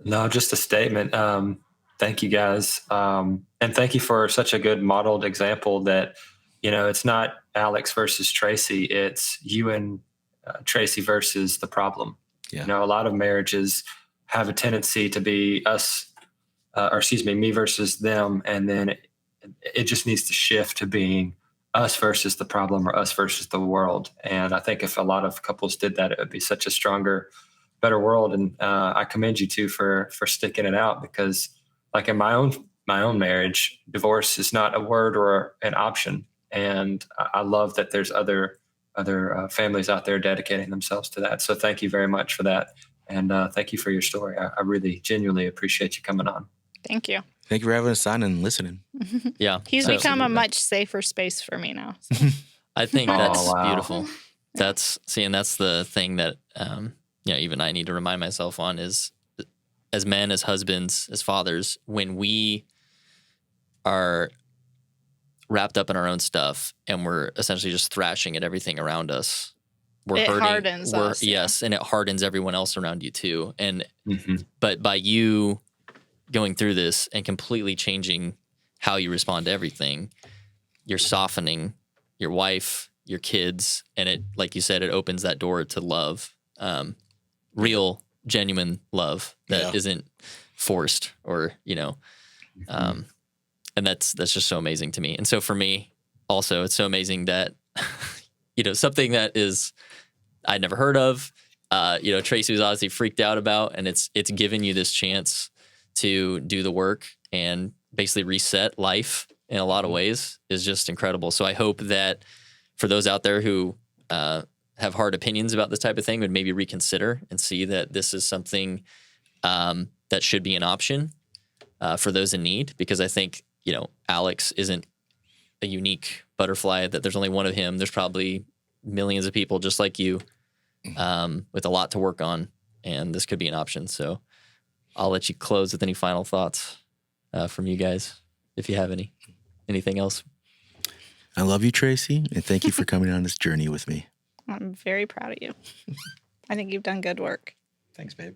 No, just a statement. Thank you guys. And thank you for such a good modeled example that, it's not Alex versus Tracy. It's you and Tracy versus the problem. Yeah. A lot of marriages have a tendency to be me versus them. And then it just needs to shift to being us versus the problem or us versus the world. And I think if a lot of couples did that, it would be such a stronger, better world. And I commend you too for sticking it out, because like in my own marriage, divorce is not a word or an option. And I love that there's other families out there dedicating themselves to that. So thank you very much for that. And thank you for your story. I really genuinely appreciate you coming on. Thank you. Thank you for having us on and listening. Yeah. He's become a much safer space for me now. So. I think that's wow. beautiful. That's the thing that, even I need to remind myself on is, as men, as husbands, as fathers, when we are wrapped up in our own stuff and we're essentially just thrashing at everything around us, we're hurting. Hardens us. Yes, and it hardens everyone else around you too. And but by you going through this and completely changing how you respond to everything, you're softening your wife, your kids, and it, like you said, it opens that door to love, real, genuine love that isn't forced or, and that's just so amazing to me. And so for me also, it's so amazing that, something that is, I'd never heard of, Tracy was obviously freaked out about, and it's given you this chance to do the work and basically reset life in a lot of ways is just incredible. So I hope that for those out there who have hard opinions about this type of thing would maybe reconsider and see that this is something that should be an option for those in need, because I think, Alex isn't a unique butterfly, that there's only one of him. There's probably millions of people just like you with a lot to work on, and this could be an option. So I'll let you close with any final thoughts from you guys, if you have anything else. I love you, Tracy, and thank you for coming on this journey with me. I'm very proud of you. I think you've done good work. Thanks, babe.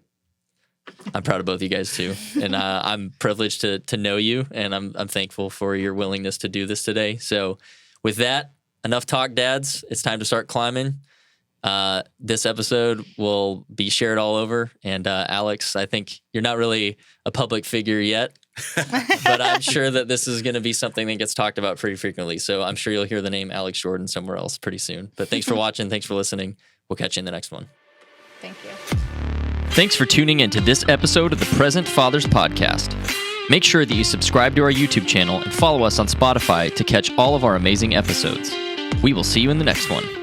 I'm proud of both of you guys too, and I'm privileged to know you, and I'm thankful for your willingness to do this today. So, with that, enough talk, dads. It's time to start climbing. This episode will be shared all over, and Alex, I think you're not really a public figure yet, but I'm sure that this is going to be something that gets talked about pretty frequently. So I'm sure you'll hear the name Alex Jordan somewhere else pretty soon. But thanks for watching. Thanks for listening. We'll catch you in the next one. Thank you. Thanks for tuning into this episode of the Present Fathers Podcast. Make sure that you subscribe to our YouTube channel and follow us on Spotify to catch all of our amazing episodes. We will see you in the next one.